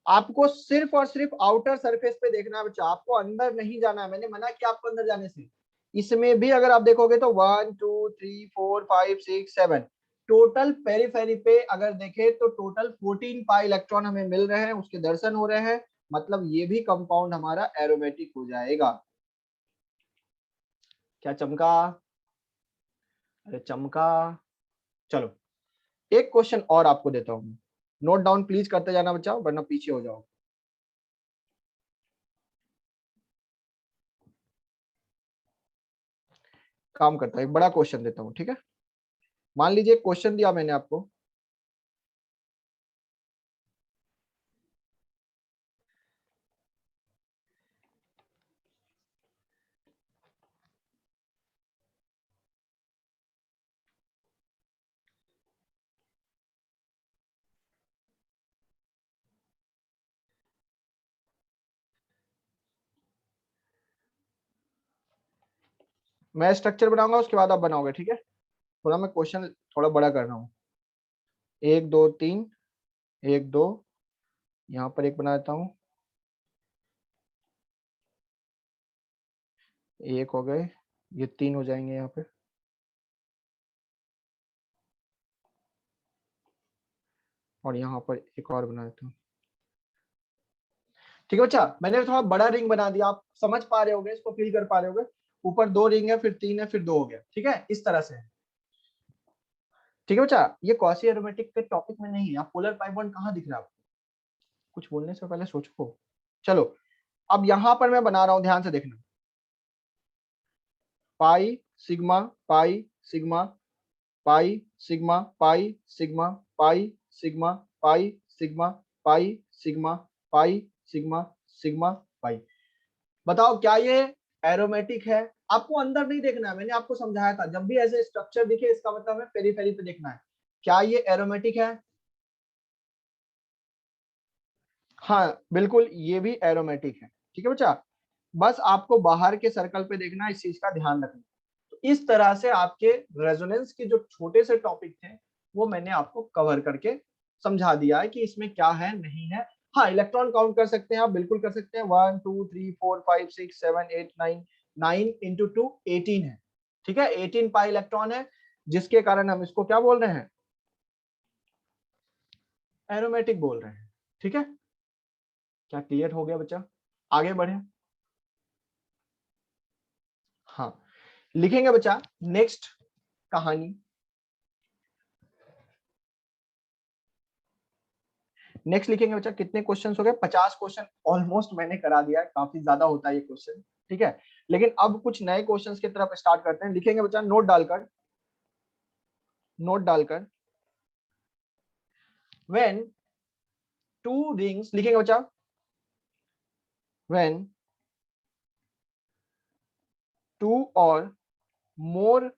आपको सिर्फ और सिर्फ आउटर सरफेस पे देखना है बच्चा, आपको अंदर नहीं जाना है। मैंने मना किया आपको अंदर जाने से। इसमें भी अगर आप देखोगे तो 1 2 3 4 5 6 7 टोटल पेरीफेरी पे अगर देखें तो टोटल 14 पाई इलेक्ट्रॉन हमें मिल रहे हैं, उसके दर्शन हो रहे हैं। मतलब ये भी कंपाउंड हमारा एरोमेटिक हो जाएगा। क्या चमका, अरे चमका। चलो एक क्वेश्चन और आपको देता हूं, नोट डाउन प्लीज करते जाना बच्चा, वरना पीछे हो जाओ। काम करता है, एक बड़ा क्वेश्चन देता हूं, ठीक है। मान लीजिए क्वेश्चन दिया मैंने आपको, मैं स्ट्रक्चर बनाऊंगा उसके बाद आप बनाओगे, ठीक है। थोड़ा मैं क्वेश्चन थोड़ा बड़ा कर रहा हूँ। 1 2 3, 1 2, यहाँ पर एक बना देता हूँ, एक हो गए, ये 3 हो जाएंगे यहाँ पे। और यहाँ पर एक और बना देता हूँ, ठीक है बच्चा। मैंने थोड़ा बड़ा रिंग बना दिया, आप समझ पा रहे होगे, इसको फील कर पा रहे होगे। ऊपर 2 रिंग है, फिर 3 है, फिर 2 हो गया, ठीक है, इस तरह से। ठीक है बच्चा, ये क्वासी एरोमेटिक के टॉपिक में नहीं है। आप पोलर पाई बॉन्ड कहाँ दिख रहा है आपको? कुछ बोलने से पहले सोचो। चलो अब यहां पर मैं बना रहा हूं, ध्यान से देखना। Pi sigma pi sigma pi sigma pi sigma pi sigma pi sigma pi sigma pi sigma sigma pi. बताओ क्या ये एरोमेटिक है? आपको अंदर नहीं देखना है, मैंने आपको समझाया था जब भी ऐसे स्ट्रक्चर दिखे इसका मतलब हमें पेरीफेरी पे देखना है। क्या ये एरोमेटिक है? हाँ बिल्कुल, ये भी एरोमेटिक है। ठीक है बच्चा, बस आपको बाहर के सर्कल पे देखना, इस चीज का ध्यान रखना। तो इस तरह से आपके रेजोनेंस के जो छोटे से टॉपिक थे वो मैंने आपको कवर करके समझा दिया है कि इसमें क्या है नहीं है। हाँ, इलेक्ट्रॉन काउंट कर सकते हैं आप, बिल्कुल कर सकते हैं। 1 2 3 4 5 6 7 8 9, 9 इंटू 2 18 है। ठीक है, 18 पाई इलेक्ट्रॉन है, जिसके कारण हम इसको क्या बोल रहे हैं? एरोमेटिक बोल रहे हैं। ठीक है, क्या क्लियर हो गया बच्चा? आगे बढ़े। हाँ, लिखेंगे बच्चा नेक्स्ट कहानी। नेक्स्ट लिखेंगे बच्चा। कितने क्वेश्चन हो गए? 50 क्वेश्चन ऑलमोस्ट मैंने करा दिया है, काफी ज्यादा होता है ये क्वेश्चन। ठीक है, लेकिन अब कुछ नए क्वेश्चंस की तरफ स्टार्ट करते हैं। लिखेंगे बच्चा नोट डालकर, नोट डालकर व्हेन टू रिंग्स, लिखेंगे बच्चा व्हेन टू और मोर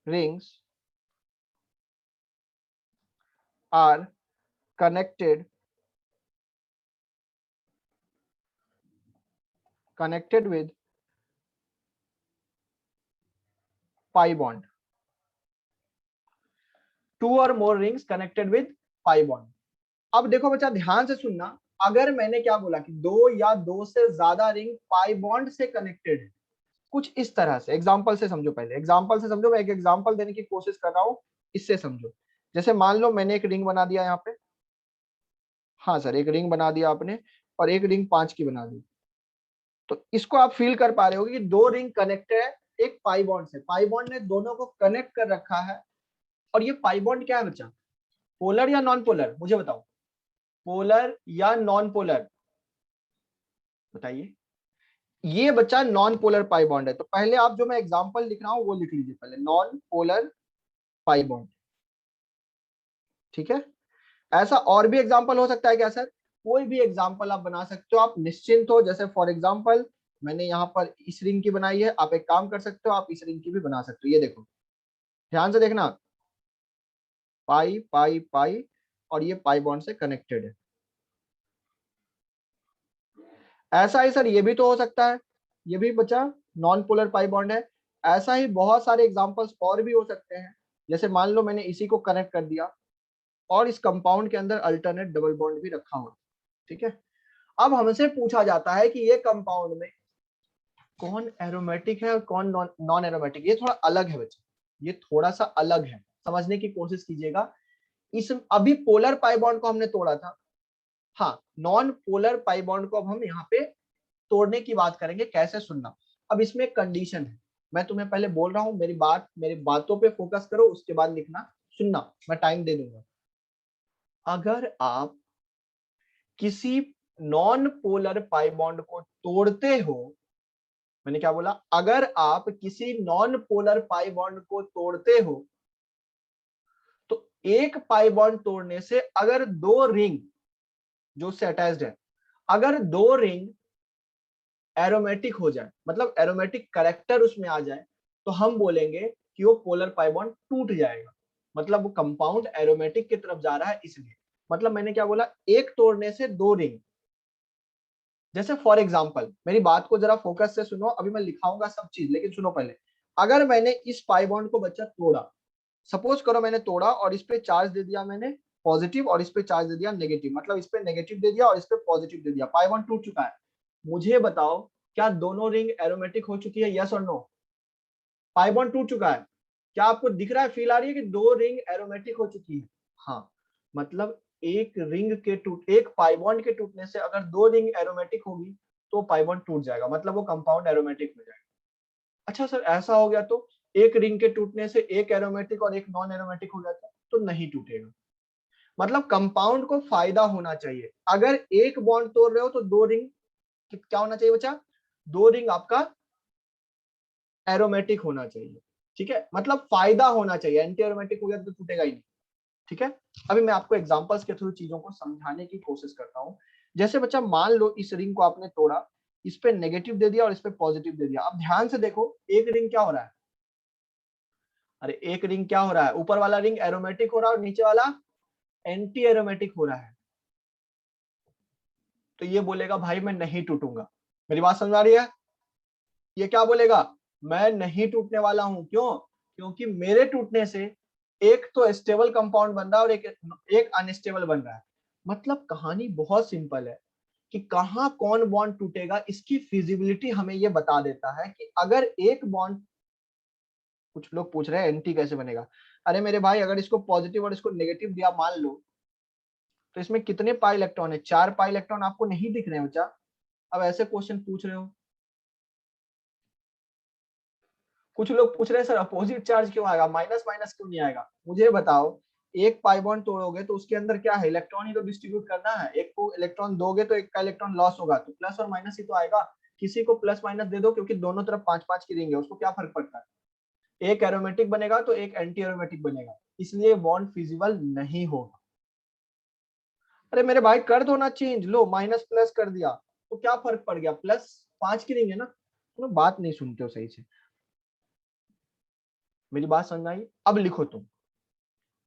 rings are connected with pi bond. Two or more rings connected with pi bond. अब देखो बच्चा ध्यान से सुनना, अगर मैंने क्या बोला कि दो या दो से ज्यादा रिंग पाई बॉन्ड से कनेक्टेड है, कुछ इस तरह से एग्जांपल से समझो। पहले एग्जांपल से समझो, मैं एक एग्जांपल देने की कोशिश कर रहा हूं, इससे समझो। जैसे मान लो मैंने एक रिंग बना दिया यहाँ पे। हाँ सर, एक रिंग बना दिया आपने और एक रिंग 5 की बना दी। तो इसको आप फील कर पा रहे हो कि दो रिंग कनेक्टेड है एक पाई बॉन्ड से। पाई बॉन्ड ने दोनों को कनेक्ट कर रखा है। और ये पाई बॉन्ड क्या है बच्चा? पोलर या नॉन पोलर? मुझे बताओ, पोलर या नॉन पोलर? बताइए। ये बच्चा नॉन पोलर पाई बॉन्ड है। तो पहले आप जो मैं एग्जांपल लिख रहा हूं वो लिख लीजिए पहले, नॉन पोलर पाई बॉन्ड। ठीक है, ऐसा और भी एग्जांपल हो सकता है क्या सर? कोई भी एग्जांपल आप बना सकते हो, आप निश्चिंत हो। जैसे फॉर एग्जांपल मैंने यहाँ पर इस रिंग की बनाई है, आप एक काम कर सकते हो, आप इस रिंग की भी बना सकते हो। ये देखो, ध्यान से देखना, पाई पाई पाई और ये पाई बॉन्ड से कनेक्टेड है। ऐसा ही सर ये भी तो हो सकता है, ये भी बच्चा नॉन पोलर पाई बॉन्ड है। ऐसा ही बहुत सारे एग्जांपल्स और भी हो सकते हैं। जैसे मान लो मैंने इसी को कनेक्ट कर दिया और इस कंपाउंड के अंदर अल्टरनेट डबल बॉन्ड भी रखा हुआ। ठीक है, अब हमसे पूछा जाता है कि ये कंपाउंड में कौन एरोमेटिक है और कौन नॉन एरोमेटिक। ये थोड़ा अलग है बच्चा, ये थोड़ा सा अलग है, समझने की कोशिश कीजिएगा। इस अभी पोलर पाई बॉन्ड को हमने तोड़ा था। हाँ, नॉन पोलर पाई बॉन्ड को अब हम यहाँ पे तोड़ने की बात करेंगे। कैसे, सुनना। अब इसमें एक कंडीशन है, मैं तुम्हें पहले बोल रहा हूं, मेरी बातों पे फोकस करो, उसके बाद लिखना। सुनना, मैं टाइम दे दूंगा। अगर आप किसी नॉन पोलर पाई बॉन्ड को तोड़ते हो, मैंने क्या बोला? अगर आप किसी नॉन पोलर पाई बॉन्ड को तोड़ते हो तो एक पाई बॉन्ड तोड़ने से अगर दो रिंग जो उससे अटैच्ड है, अगर दो रिंग एरोमेटिक हो जाए, मतलब एरोमेटिक कैरेक्टर उसमें आ जाए, तो हम बोलेंगे कि वो पोलर पाई बॉन्ड टूट जाएगा। मतलब वो कंपाउंड एरोमेटिक की तरफ जा रहा है इसलिए। मतलब मैंने क्या बोला? एक तोड़ने से दो रिंग। जैसे फॉर एग्जांपल, मेरी बात को जरा फोकस से सुनो, अभी मैं लिखाऊंगा सब चीज, लेकिन सुनो पहले। अगर मैंने इस पाई बॉन्ड को बच्चा तोड़ा, सपोज करो मैंने तोड़ा और इस पे चार्ज दे दिया मैंने पॉजिटिव और इस पे चार्ज दे दिया नेगेटिव, मतलब इस पे नेगेटिव दे दिया और इस पे पॉजिटिव दे दिया, पाई बॉन्ड टूट चुका है। मुझे बताओ, क्या दोनों रिंग एरोमेटिक हो चुकी है? यस और नो? पाई बॉन्ड टूट चुका है। क्या आपको दिख रहा है, फील आ रही है कि दो रिंग एरोमेटिक हो चुकी है? हाँ, मतलब एक पाई बॉन्ड के टूटने से अगर दो रिंग एरोमेटिक होगी तो पाई बॉन्ड टूट जाएगा, मतलब वो कंपाउंड एरोमेटिक हो जाएगा। अच्छा सर, ऐसा हो गया तो एक रिंग के टूटने से एक एरोमेटिक और एक नॉन एरोमेटिक हो जाता है, तो नहीं टूटेगा। मतलब कंपाउंड को फायदा होना चाहिए। अगर एक बॉन्ड तोड़ रहे हो तो दो रिंग क्या होना चाहिए बच्चा? दो रिंग आपका एरोमेटिक होना चाहिए, ठीक है, मतलब फायदा होना चाहिए। एंटी एरोमेटिक हो गया तो टूटेगा ही नहीं, ठीक है। अभी मैं आपको एग्जांपल्स के थ्रू चीजों को समझाने की कोशिश करता हूं। जैसे बच्चा मान लो इस रिंग को आपने तोड़ा, इस पे नेगेटिव दे दिया और इस पे पॉजिटिव दे दिया। अब ध्यान से देखो, एक रिंग क्या हो रहा है? अरे एक रिंग क्या हो रहा है? ऊपर वाला रिंग एरोमेटिक हो रहा है और नीचे वाला एंटी एरोमेटिक हो रहा है। तो ये बोलेगा भाई मैं नहीं टूटूंगा। मेरी बात समझ आ रही है? ये क्या बोलेगा? मैं नहीं टूटने वाला हूं। क्यों? क्योंकि मेरे टूटने से एक तो स्टेबल कंपाउंड बन रहा है और एक अनस्टेबल बन रहा है। मतलब कहानी बहुत सिंपल है कि कहां कौन बॉन्ड टूटेगा, इसकी फिजिबिलिटी हमें ये बता देता है कि अगर एक बॉन्ड, कुछ लोग पूछ रहे हैं एंटी कैसे बनेगा। अरे मेरे भाई, अगर इसको पॉजिटिव और इसको नेगेटिव दिया मान लो, तो इसमें कितने पाई इलेक्ट्रॉन है? 4 पाई इलेक्ट्रॉन आपको नहीं दिख रहे हैं बच्चा। अब ऐसे क्वेश्चन पूछ रहे हो, कुछ लोग पूछ रहे हैं सर अपोजिट चार्ज क्यों आएगा, माइनस माइनस क्यों नहीं आएगा? मुझे बताओ, एक पाई बॉन्ड तोड़ोगे तो उसके अंदर क्या है? इलेक्ट्रॉन ही तो डिस्ट्रीब्यूट करना है। एक को इलेक्ट्रॉन दोगे तो एक का इलेक्ट्रॉन लॉस होगा, तो प्लस और माइनस ही तो आएगा। किसी को प्लस माइनस दे दो, क्योंकि दोनों तरफ 5-5 की रिंग है, उसको क्या फर्क पड़ता है? एक एरोमेटिक बनेगा तो एक एंटी एरोमेटिक बनेगा, इसलिए बॉन्ड फिजिबल नहीं होगा। अरे मेरे भाई कर दो ना चेंज, लो माइनस प्लस कर दिया तो क्या फर्क पड़ गया? प्लस 5 की रिंग है ना। तुम बात नहीं सुनते हो सही से। मेरी बात समझ आई? अब लिखो तुम,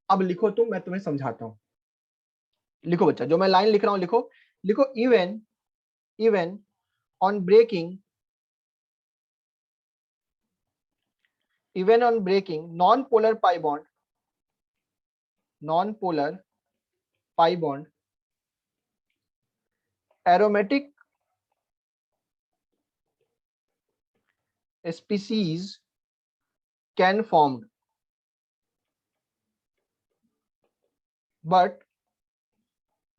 अब लिखो तुम, मैं तुम्हें समझाता हूं। लिखो बच्चा, जो मैं लाइन लिख रहा हूं लिखो। लिखो even even on breaking, even on breaking non polar pi bond, non polar pi bond aromatic species can formed, but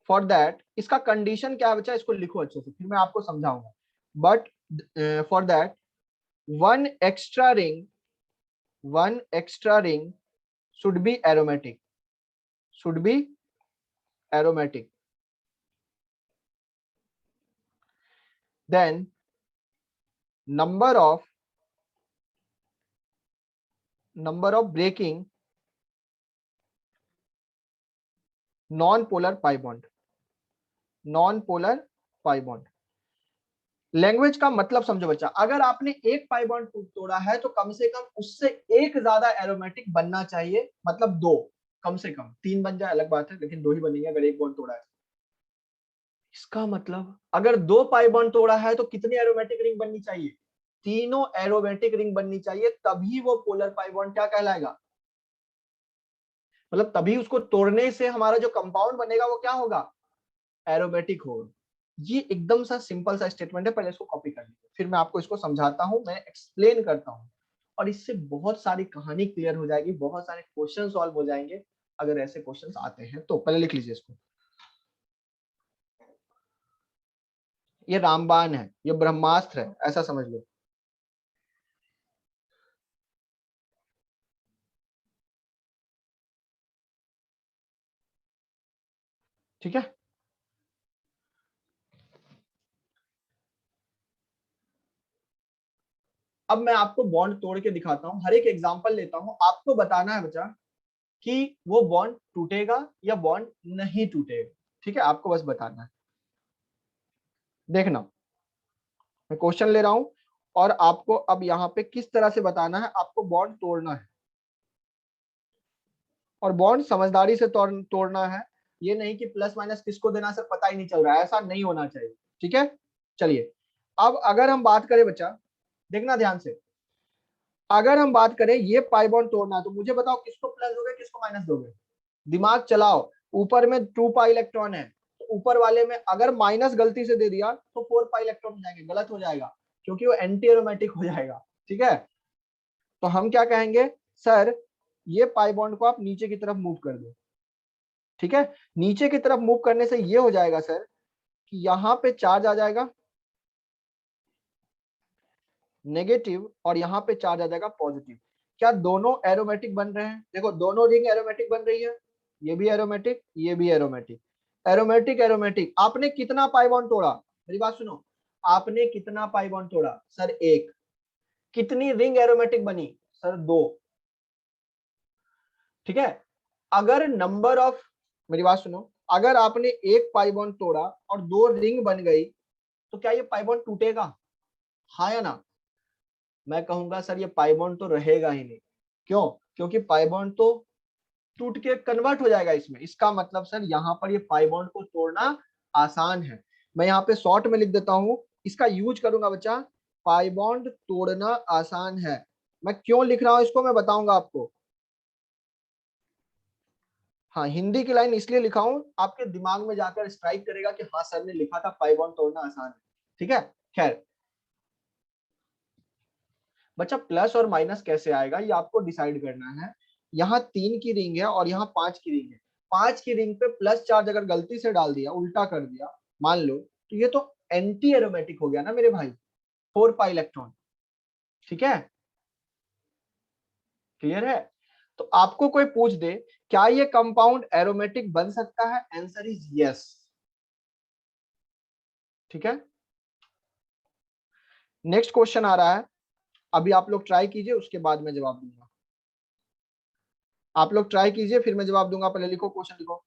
for that, इसका कंडीशन क्या है बच्चा? इसको लिखो अच्छे से, फिर मैं आपको समझाऊंगा। But for that one extra ring should be aromatic, should be aromatic, then number of breaking non-polar pi bond, non-polar pi bond। Language का मतलब समझो बच्चा, अगर आपने एक पाई बॉन्ड तोड़ा है तो कम से कम उससे एक ज्यादा एरोमेटिक बनना चाहिए, मतलब दो, कम से कम 3 बन जाए अलग बात है, लेकिन 2 ही बनेंगे अगर एक बॉन्ड तोड़ा है। इसका मतलब अगर 2 पाई बॉन्ड तोड़ा है तो कितनी एरोमेटिक रिंग बननी चाहिए? तीनों एरोमेटिक रिंग बननी चाहिए, तभी वो पोलर पाई बॉन्ड क्या कहलाएगा? मतलब तभी उसको तोड़ने से हमारा जो कंपाउंड बनेगा वो क्या होगा? एरोमेटिक होगा। ये एकदम सा सिंपल सा स्टेटमेंट है, पहले इसको कॉपी कर लीजिए, फिर मैं आपको इसको समझाता हूं, मैं एक्सप्लेन करता हूं, और इससे बहुत सारी कहानी क्लियर हो जाएगी, बहुत सारे क्वेश्चन सॉल्व हो जाएंगे अगर ऐसे क्वेश्चंस आते हैं तो। पहले लिख लीजिए इसको। ये रामबाण है, ये ब्रह्मास्त्र है, ऐसा समझ लो। ठीक है, अब मैं आपको बॉन्ड तोड़ के दिखाता हूं, हर एक एग्जांपल लेता हूं, आपको बताना है बच्चा कि वो बॉन्ड टूटेगा या बॉन्ड नहीं टूटेगा। ठीक है, आपको बस बताना है। देखना, मैं क्वेश्चन ले रहा हूं और आपको अब यहाँ पे किस तरह से बताना है, आपको बॉन्ड तोड़ना है, और बॉन्ड समझदारी से तोड़ना है। ये नहीं कि प्लस माइनस किसको देना सर पता ही नहीं चल रहा है, ऐसा नहीं होना चाहिए। ठीक है, चलिए अब अगर हम बात करें बच्चा, देखना ध्यान से, अगर हम बात करें ये पाई बॉन्ड तोड़ना है तो मुझे बताओ किसको प्लस दोगे किसको माइनस दोगे? दिमाग चलाओ। ऊपर में 2 पाई इलेक्ट्रॉन है, तो ऊपर वाले में अगर माइनस गलती से दे दिया तो 4 पाई इलेक्ट्रॉन हो जाएंगे, गलत हो जाएगा क्योंकि वो एंटी एरोमेटिक हो जाएगा। ठीक है, तो हम क्या कहेंगे, सर ये पाई बॉन्ड को आप नीचे की तरफ मूव कर दो। ठीक है, नीचे की तरफ मूव करने से ये हो जाएगा सर कि यहाँ पे चार्ज आ जाएगा नेगेटिव और यहाँ पे चार्ज आ जाएगा पॉजिटिव। क्या दोनों एरोमेटिक बन रहे हैं? देखो दोनों रिंग एरोमेटिक बन रही है, ये भी एरोमेटिक, ये भी एरोमेटिक, एरोमेटिक एरोमेटिक। आपने कितना पाई बॉन्ड तोड़ा? मेरी बात सुनो, आपने कितना पाई बॉन्ड तोड़ा? सर एक। कितनी रिंग एरोमेटिक बनी? सर दो। ठीक है, अगर नंबर ऑफ, मेरी बात सुनो, अगर आपने एक पाई बॉन्ड तोड़ा और दो रिंग बन गई तो क्या ये पाई बॉन्ड टूटेगा? हाँ या ना? मैं कहूंगा सर ये पाई बॉन्ड तो रहेगा ही नहीं। क्यों? क्योंकि पाई बॉन्ड तो टूट के कन्वर्ट हो जाएगा इसमें। इसका मतलब सर यहाँ पर ये पाई बॉन्ड को तोड़ना आसान है। मैं यहाँ पे शॉर्ट में लिख देता हूँ, इसका यूज करूंगा बच्चा, पाई बॉन्ड तोड़ना आसान है। मैं क्यों लिख रहा हूं इसको मैं बताऊंगा आपको। हाँ, हिंदी की लाइन इसलिए लिखा हूं, आपके दिमाग में जाकर स्ट्राइक करेगा कि हाँ सर ने लिखा था पाई बॉन्ड तोड़ना आसान है। ठीक है, खैर बच्चा प्लस और माइनस कैसे आएगा ये आपको डिसाइड करना है। यहाँ 3 की रिंग है और यहाँ 5 की रिंग है। 5 की रिंग पे प्लस चार्ज अगर गलती से डाल दिया, उल्टा कर दिया मान लो, तो ये तो एंटी एरोमेटिक हो गया ना मेरे भाई, 4 पाई इलेक्ट्रॉन। ठीक है, क्लियर है? तो आपको कोई पूछ दे क्या ये कंपाउंड एरोमेटिक बन सकता है, आंसर इज यस। ठीक है, नेक्स्ट क्वेश्चन आ रहा है, अभी आप लोग ट्राई कीजिए, उसके बाद मैं जवाब दूंगा। आप लोग ट्राई कीजिए फिर मैं जवाब दूंगा। पहले लिखो, क्वेश्चन लिखो।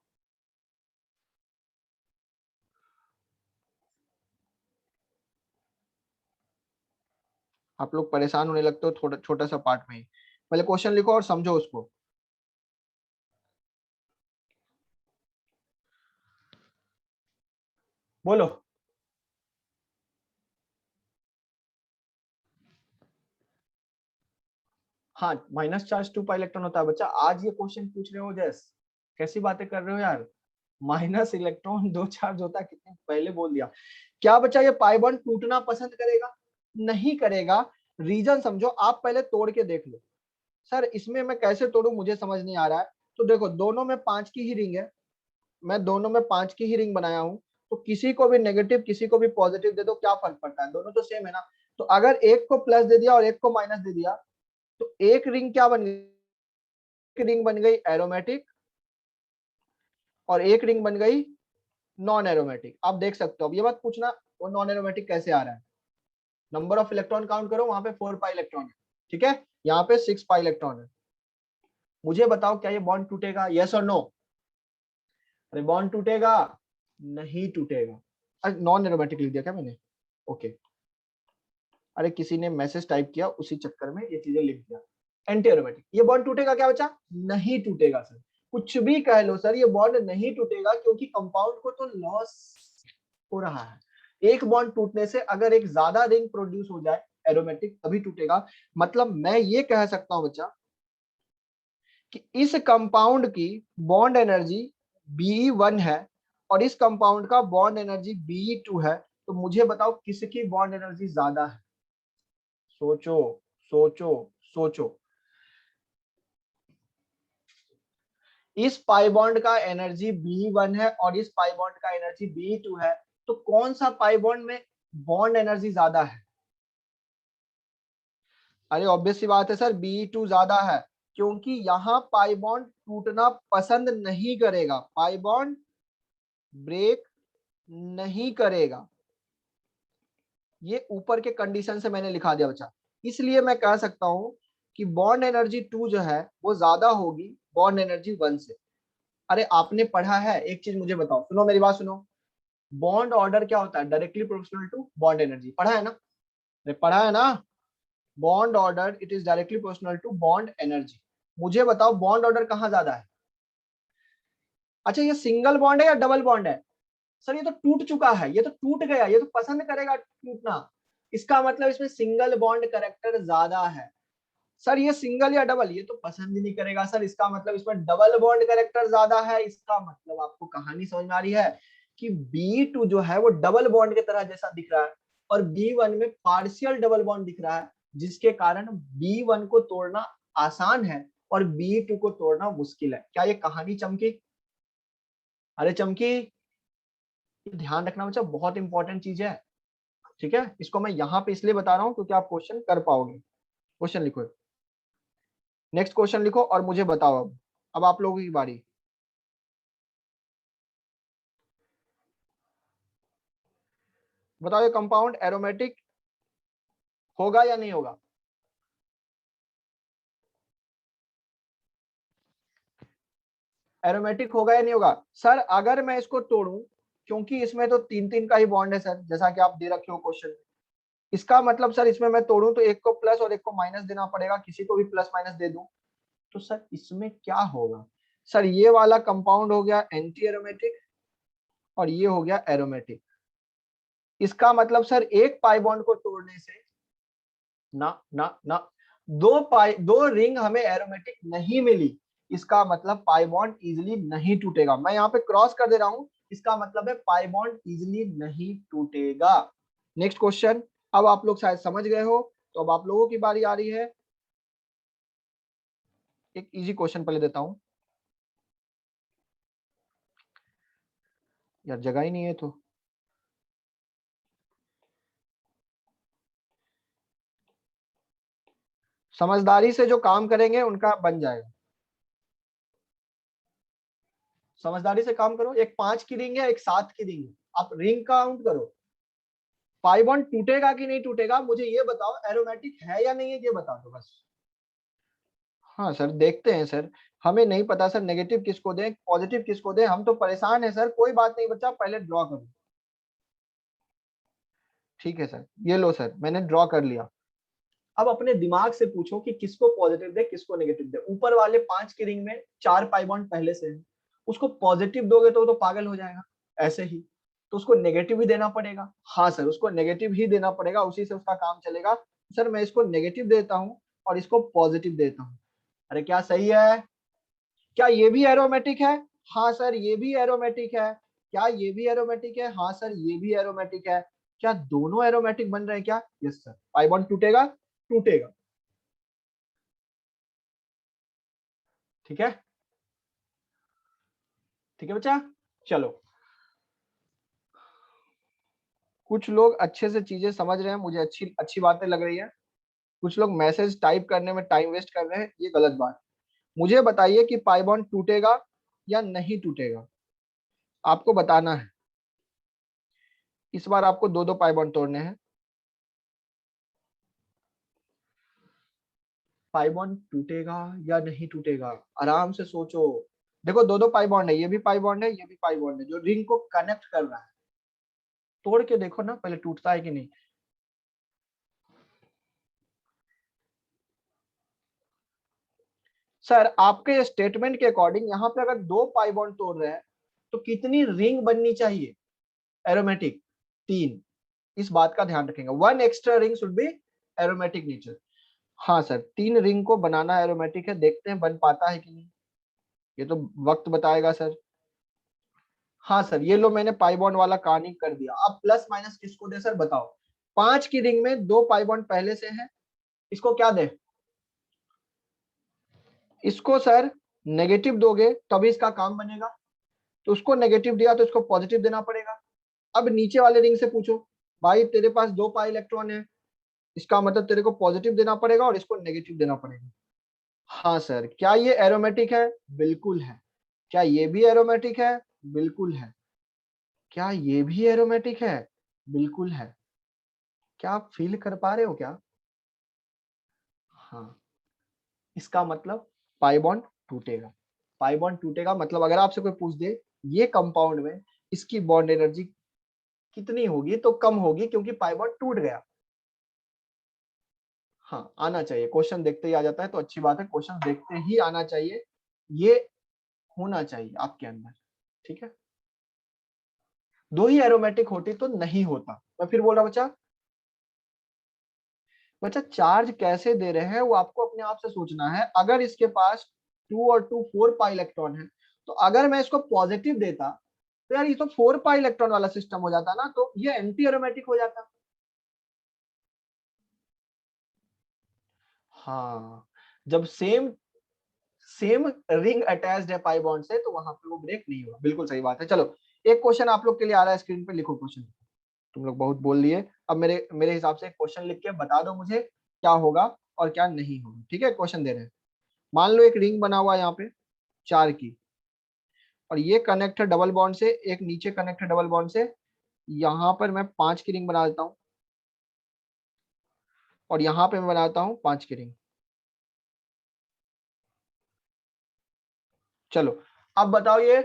आप लोग परेशान होने लगते हो थोड़ा छोटा सा पार्ट में ही। पहले क्वेश्चन लिखो और समझो उसको। बोलो। हाँ, माइनस चार्ज 2 पाई इलेक्ट्रॉन होता है बच्चा। आज ये क्वेश्चन पूछ रहे हो जैस, कैसी बातें कर रहे हो यार। माइनस इलेक्ट्रॉन 2 चार्ज होता है, कितने पहले बोल दिया। क्या बच्चा ये पाई बॉन्ड टूटना पसंद करेगा? नहीं करेगा। रीजन समझो, आप पहले तोड़ के देख लो। सर इसमें मैं कैसे तोड़ू मुझे समझ नहीं आ रहा है। तो देखो दोनों में 5 की ही रिंग है, मैं दोनों में 5 की ही रिंग बनाया हूं, तो किसी को भी नेगेटिव किसी को भी पॉजिटिव दे दो, क्या फर्क पड़ता है, दोनों तो सेम है ना। तो अगर एक को प्लस दे दिया और एक को माइनस दे दिया तो एक रिंग क्या बन गई? एक रिंग बन गई एरोमेटिक और एक रिंग बन गई नॉन एरोमेटिक। आप देख सकते हो, अब ये बात पूछना वो नॉन एरोमेटिक कैसे आ रहा है। नंबर ऑफ इलेक्ट्रॉन काउंट करो, वहां पे 4 पाई इलेक्ट्रॉन है। ठीक है, यहाँ पे 6 पाई इलेक्ट्रॉन है। मुझे बताओ क्या ये बॉन्ड टूटेगा, यस और नो? अरे बॉन्ड टूटेगा? नहीं टूटेगा। नॉन एरोमेटिक लिख दिया क्या मैंने? ओके, अरे किसी ने मैसेज टाइप किया उसी चक्कर में ये चीजें लिख दिया। एंटी एरोमेटिक, ये बॉन्ड टूटेगा क्या बच्चा? नहीं टूटेगा सर, कुछ भी कह लो सर, ये बॉन्ड नहीं टूटेगा क्योंकि कंपाउंड को तो लॉस हो रहा है। एक बॉन्ड टूटने से अगर एक ज्यादा रिंग प्रोड्यूस हो जाए एरोमेटिक तभी टूटेगा। मतलब मैं ये कह सकता हूं बच्चा कि इस कंपाउंड की बॉन्ड एनर्जी Be1 है और इस कंपाउंड का बॉन्ड एनर्जी Be2 है, तो मुझे बताओ किसकी बॉन्ड एनर्जी ज्यादा है? सोचो सोचो सोचो। इस पाई बॉन्ड का एनर्जी Be1 है और इस पाई बॉन्ड का एनर्जी Be2 है, तो कौन सा पाई बॉन्ड में बॉन्ड एनर्जी ज्यादा है? अरे ऑब्वियस सी बात है सर, Be2 ज्यादा है, क्योंकि यहाँ पाई बॉन्ड टूटना पसंद नहीं करेगा, पाई बॉन्ड ब्रेक नहीं करेगा। ये ऊपर के कंडीशन से मैंने लिखा दिया बच्चा। इसलिए मैं कह सकता हूं कि बॉन्ड एनर्जी 2 जो है वो ज्यादा होगी बॉन्ड एनर्जी 1 से। अरे आपने पढ़ा है, एक चीज मुझे बताओ, सुनो मेरी बात सुनो। बॉन्ड ऑर्डर क्या होता है? Directly proportional to bond energy. पढ़ा है ना? अरे पढ़ा है ना? Bond order it is directly proportional to bond energy. मुझे बताओ बॉन्ड ऑर्डर कहाँ ज्यादा है? अच्छा ये सिंगल बॉन्ड है या डबल बॉन्ड है? सर ये तो टूट चुका है, ये तो टूट गया, ये तो पसंद करेगा टूटना। इसका मतलब इसमें सिंगल बॉन्ड कैरेक्टर ज्यादा है। सर ये सिंगल या डबल, ये तो पसंद ही नहीं करेगा सर, इसका मतलब इसमें डबल बॉन्ड कैरेक्टर ज्यादा है। इसका मतलब आपको कहानी समझ में आ रही है कि Be2 जो है वो डबल बॉन्ड की तरह जैसा दिख रहा है और B1 में पार्शियल डबल बॉन्ड दिख रहा है, जिसके कारण B1 को तोड़ना आसान है और B2 को तोड़ना मुश्किल है। क्या ये कहानी चमकी? अरे चमकी। ध्यान रखना बच्चा, बहुत इंपॉर्टेंट चीज है। ठीक है, इसको मैं यहाँ पे इसलिए बता रहा हूँ क्योंकि आप क्वेश्चन कर पाओगे। क्वेश्चन लिखो। नेक्स्ट क्वेश्चन लिखो और मुझे बताओ। अब आप लोगों की बारी। बताओ ये कंपाउंड एरोमेटिक होगा या नहीं होगा? एरोमेटिक होगा या नहीं होगा? सर अगर मैं इसको तोड़ूं, क्योंकि इसमें तो 3-3 का ही बॉन्ड है सर, जैसा कि आप दे रखे हो क्वेश्चन में, इसका मतलब सर इसमें मैं तोड़ूं तो एक को प्लस और एक को माइनस देना पड़ेगा, किसी को भी प्लस माइनस दे दूं तो सर इसमें क्या होगा? सर ये वाला कंपाउंड हो गया एंटी एरोमेटिक और ये हो गया एरोमेटिक। इसका मतलब सर एक पाई बॉन्ड को तोड़ने से ना ना ना, दो रिंग हमें एरोमेटिक नहीं मिली, इसका मतलब पाई बॉन्ड इजिली नहीं टूटेगा। मैं यहाँ पे क्रॉस कर दे रहा हूं, इसका मतलब है पाई बॉन्ड इजिली नहीं टूटेगा। Next question. अब आप लोग शायद समझ गए हो, तो अब आप लोगों की बारी आ रही है। एक इजी क्वेश्चन पहले देता हूं, यार जगह ही नहीं है तो। समझदारी से जो काम करेंगे उनका बन जाएगा। समझदारी से काम करो। एक 5 की रिंग है, एक 7 की रिंग है, आप रिंग काउंट करो। पाई बॉन्ड टूटेगा कि नहीं टूटेगा मुझे ये बताओ, एरोमेटिक है या नहीं है ये बता दो बस। हाँ सर देखते हैं सर, हमें नहीं पता सर नेगेटिव किसको दें पॉजिटिव किसको दें, हम तो परेशान है सर। कोई बात नहीं बच्चा, पहले ड्रॉ करो। ठीक है सर, ये लो सर मैंने ड्रॉ कर लिया। अब अपने दिमाग से पूछो कि किसको पॉजिटिव दे किसको नेगेटिव दे। ऊपर वाले 5 की रिंग में 4 पाई बॉन्ड पहले से है, उसको पॉजिटिव दोगे तो वो तो पागल हो जाएगा ऐसे ही, तो उसको नेगेटिव ही देना पड़ेगा। हाँ सर उसको नेगेटिव ही देना पड़ेगा, उसी से उसका काम चलेगा। सर मैं इसको नेगेटिव देता हूँ और इसको पॉजिटिव देता हूँ। अरे क्या सही है? क्या ये भी एरोमेटिक है? हाँ सर ये भी एरोमेटिक है। क्या ये भी एरोमेटिक है? हाँ सर ये भी एरोमेटिक है। क्या दोनों एरोमेटिक बन रहे हैं क्या? Yes sir. पाई बॉन्ड टूटेगा? टूटेगा। ठीक है, ठीक है बच्चा। चलो, कुछ लोग अच्छे से चीजें समझ रहे हैं, मुझे अच्छी अच्छी बातें लग रही है। कुछ लोग मैसेज टाइप करने में टाइम वेस्ट कर रहे हैं, ये गलत बात। मुझे बताइए कि पाई बॉन्ड टूटेगा या नहीं टूटेगा, आपको बताना है। इस बार आपको 2-2 पाई बॉन्ड तोड़ने हैं। पाई बॉन्ड टूटेगा या नहीं टूटेगा, आराम से सोचो। देखो 2-2 पाई बॉन्ड है, ये भी पाई बॉन्ड है ये भी पाई बॉन्ड है, जो रिंग को कनेक्ट कर रहा है। तोड़ के देखो ना पहले टूटता है कि नहीं। सर आपके स्टेटमेंट के अकॉर्डिंग यहाँ पे अगर 2 पाई बॉन्ड तोड़ रहे हैं तो कितनी रिंग बननी चाहिए एरोमेटिक? 3। इस बात का ध्यान रखेंगे, 1 extra ring should be aromatic nature. हाँ सर 3 रिंग को बनाना एरोमेटिक है, देखते हैं बन पाता है कि नहीं, ये तो वक्त बताएगा सर। हाँ सर ये लो मैंने पाई बॉन्ड वाला कहानी कर दिया। अब प्लस माइनस किसको दे सर बताओ। 5 की रिंग में 2 पाई बॉन्ड पहले से है, इसको क्या दे? इसको सर नेगेटिव दोगे तभी इसका काम बनेगा, तो उसको नेगेटिव दिया तो इसको पॉजिटिव देना पड़ेगा। अब नीचे वाले रिंग से पूछो, भाई तेरे पास 2 पाई इलेक्ट्रॉन है, इसका मतलब तेरे को पॉजिटिव देना पड़ेगा और इसको नेगेटिव देना पड़ेगा। हाँ सर क्या ये एरोमेटिक है? बिल्कुल है। क्या ये भी एरोमेटिक है? बिल्कुल है। क्या ये भी एरोमेटिक है? बिल्कुल है। क्या आप फील कर पा रहे हो क्या? हाँ, इसका मतलब पाई बॉन्ड टूटेगा। पाई बॉन्ड टूटेगा मतलब अगर आपसे कोई पूछ दे ये कंपाउंड में इसकी बॉन्ड एनर्जी कितनी होगी, तो कम होगी क्योंकि पाई बॉन्ड टूट गया। हाँ आना चाहिए, क्वेश्चन देखते ही आ जाता है तो अच्छी बात है, क्वेश्चन देखते ही आना चाहिए, ये होना चाहिए आपके अंदर। ठीक है, 2 ही एरोमेटिक होती तो नहीं होता। मैं फिर बोल रहा बच्चा, बच्चा चार्ज कैसे दे रहे हैं वो आपको अपने आप से सोचना है। अगर इसके पास 2 और 2 4 पाई इलेक्ट्रॉन है, तो अगर मैं इसको पॉजिटिव देता तो यार ये तो 4 पाई इलेक्ट्रॉन वाला सिस्टम हो जाता ना, तो ये एंटी एरोमेटिक हो जाता। हाँ, जब सेम सेम रिंग अटैच्ड है पाई बॉन्ड से तो वहां पे वो ब्रेक नहीं होगा। बिल्कुल सही बात है। चलो एक क्वेश्चन आप लोग के लिए आ रहा है स्क्रीन पे, लिखो क्वेश्चन। तुम लोग बहुत बोल लिए, अब मेरे मेरे हिसाब से क्वेश्चन लिख के बता दो मुझे क्या होगा और क्या नहीं होगा। ठीक है, क्वेश्चन दे रहे हैं। मान लो एक रिंग बना हुआ है यहाँ पे 4 की, और ये कनेक्ट है डबल बॉन्ड से, एक नीचे कनेक्ट है डबल बॉन्ड से, यहाँ पर मैं 5 की रिंग बना देता हूँ, और यहाँ पे मैं बनाता हूँ 5 की रिंग। चलो अब बताओ ये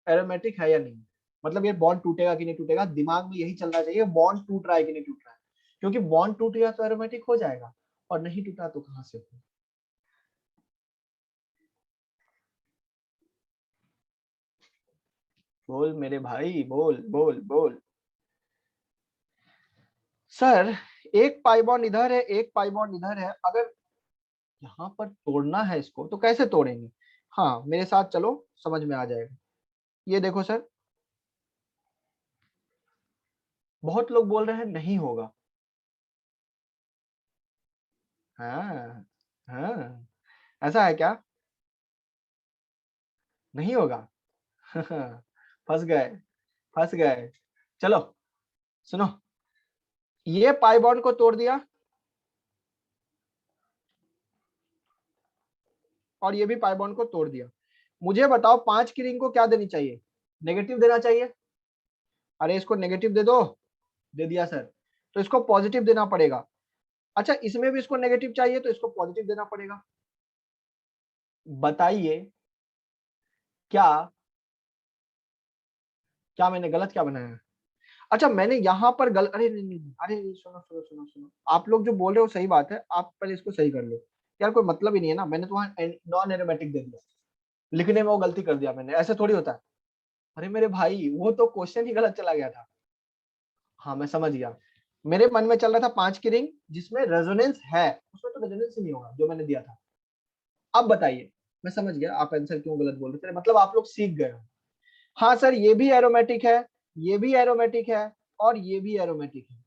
एरोमेटिक है या नहीं, मतलब ये बॉन्ड टूटेगा कि नहीं टूटेगा, दिमाग में यही चलना चाहिए, बॉन्ड टूट रहा है कि नहीं टूट रहा है, क्योंकि बॉन्ड टूट गया तो एरोमेटिक हो जाएगा, और नहीं टूटा तो कहां से हो। बोल मेरे भाई, बोल बोल बोल। सर एक पाई बॉन्ड इधर है, एक पाई बॉन्ड इधर है, अगर यहाँ पर तोड़ना है इसको तो कैसे तोड़ेंगे। हाँ मेरे साथ चलो, समझ में आ जाएगा। ये देखो सर, बहुत लोग बोल रहे हैं नहीं होगा। हाँ हाँ, ऐसा है क्या, नहीं होगा। फंस गए, फंस गए। चलो सुनो, ये पाई बॉन्ड को तोड़ दिया, और ये भी पाई बॉन्ड को तोड़ दिया। मुझे बताओ 5 की रिंग को क्या देनी चाहिए, नेगेटिव देना चाहिए। अरे इसको नेगेटिव दे दो, दे दिया सर, तो इसको पॉजिटिव देना पड़ेगा। अच्छा इसमें भी इसको नेगेटिव चाहिए तो इसको पॉजिटिव देना पड़ेगा। बताइए क्या, क्या मैंने गलत क्या बनाया है? अच्छा मैंने यहाँ पर अरे नहीं नहीं नहीं, अरे नहीं, सुनो सुनो सुनो सुनो, आप लोग जो बोल रहे हो सही बात है, आप पहले इसको सही कर लो। यार कोई मतलब ही नहीं है ना, मैंने तो वहाँ नॉन एरोमेटिक दे दिया, लिखने में वो गलती कर दिया मैंने, ऐसे थोड़ी होता है। अरे मेरे भाई वो तो क्वेश्चन ही गलत चला गया था। हाँ मैं समझ गया, मेरे मन में चल रहा था 5 की रिंग जिसमें रेजोनेंस है, उसमें तो रेजोनेंस ही नहीं होगा जो मैंने दिया था। अब बताइए, मैं समझ गया आप आंसर क्यों गलत बोल रहे थे, मतलब आप लोग सीख गए हो। हाँ सर ये भी एरोमेटिक है, ये भी एरोमेटिक है, और ये भी एरोमेटिक है।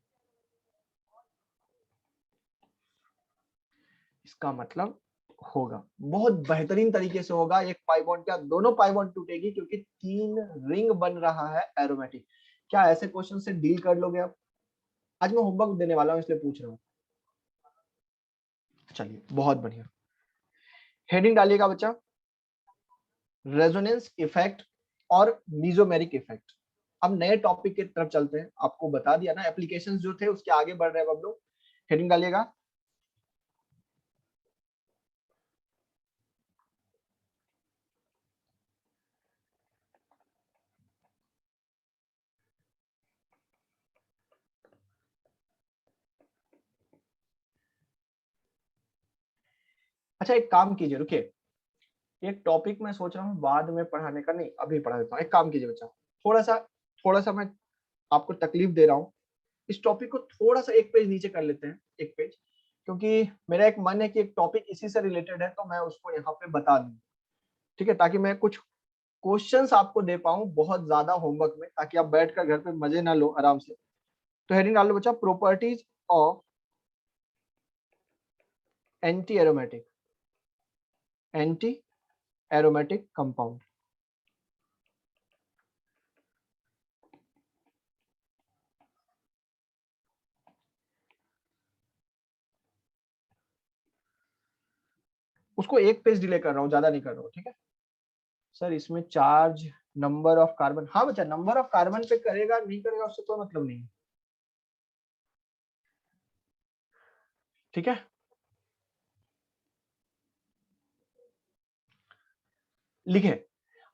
इसका मतलब होगा, बहुत बेहतरीन तरीके से होगा, एक पाई बॉन्ड क्या दोनों पाई बॉन्ड टूटेगी, क्योंकि 3 रिंग बन रहा है एरोमेटिक। क्या ऐसे क्वेश्चन से डील कर लोगे आप? आज मैं होमवर्क देने वाला हूं इसलिए पूछ रहा हूँ। चलिए बहुत बढ़िया, हेडिंग डालिएगा बच्चा, रेजोनेंस इफेक्ट और मीजोमेरिक इफेक्ट। अब नए टॉपिक की तरफ चलते हैं, आपको बता दिया ना एप्लीकेशंस जो थे उसके आगे बढ़ रहे हैं अब हम लोग। हेडिंग डालिएगा, अच्छा एक काम कीजिए, रुकिए, एक टॉपिक मैं सोच रहा हूँ बाद में पढ़ाने का, नहीं अभी पढ़ा देता हूँ। एक काम कीजिए बच्चा, थोड़ा सा मैं आपको तकलीफ दे रहा हूँ, इस टॉपिक को थोड़ा सा एक पेज नीचे कर लेते हैं, एक पेज, क्योंकि मेरा एक मन है कि एक टॉपिक इसी से रिलेटेड है तो मैं उसको यहाँ पे बता दूं, ठीक है, ताकि मैं कुछ क्वेश्चंस आपको दे पाऊं बहुत ज्यादा होमवर्क में, ताकि आप बैठकर घर पे मजे ना लो आराम से। तो हेडिंग डाल लो बच्चा, properties of anti aromatic, anti aromatic compound. उसको एक पेज डिले कर रहा हूँ, ज्यादा नहीं कर रहा हूँ, ठीक है सर। इसमें चार्ज, नंबर ऑफ कार्बन, हाँ बच्चा नंबर ऑफ कार्बन पे करेगा नहीं करेगा उससे कोई मतलब नहीं है, ठीक है। लिखे,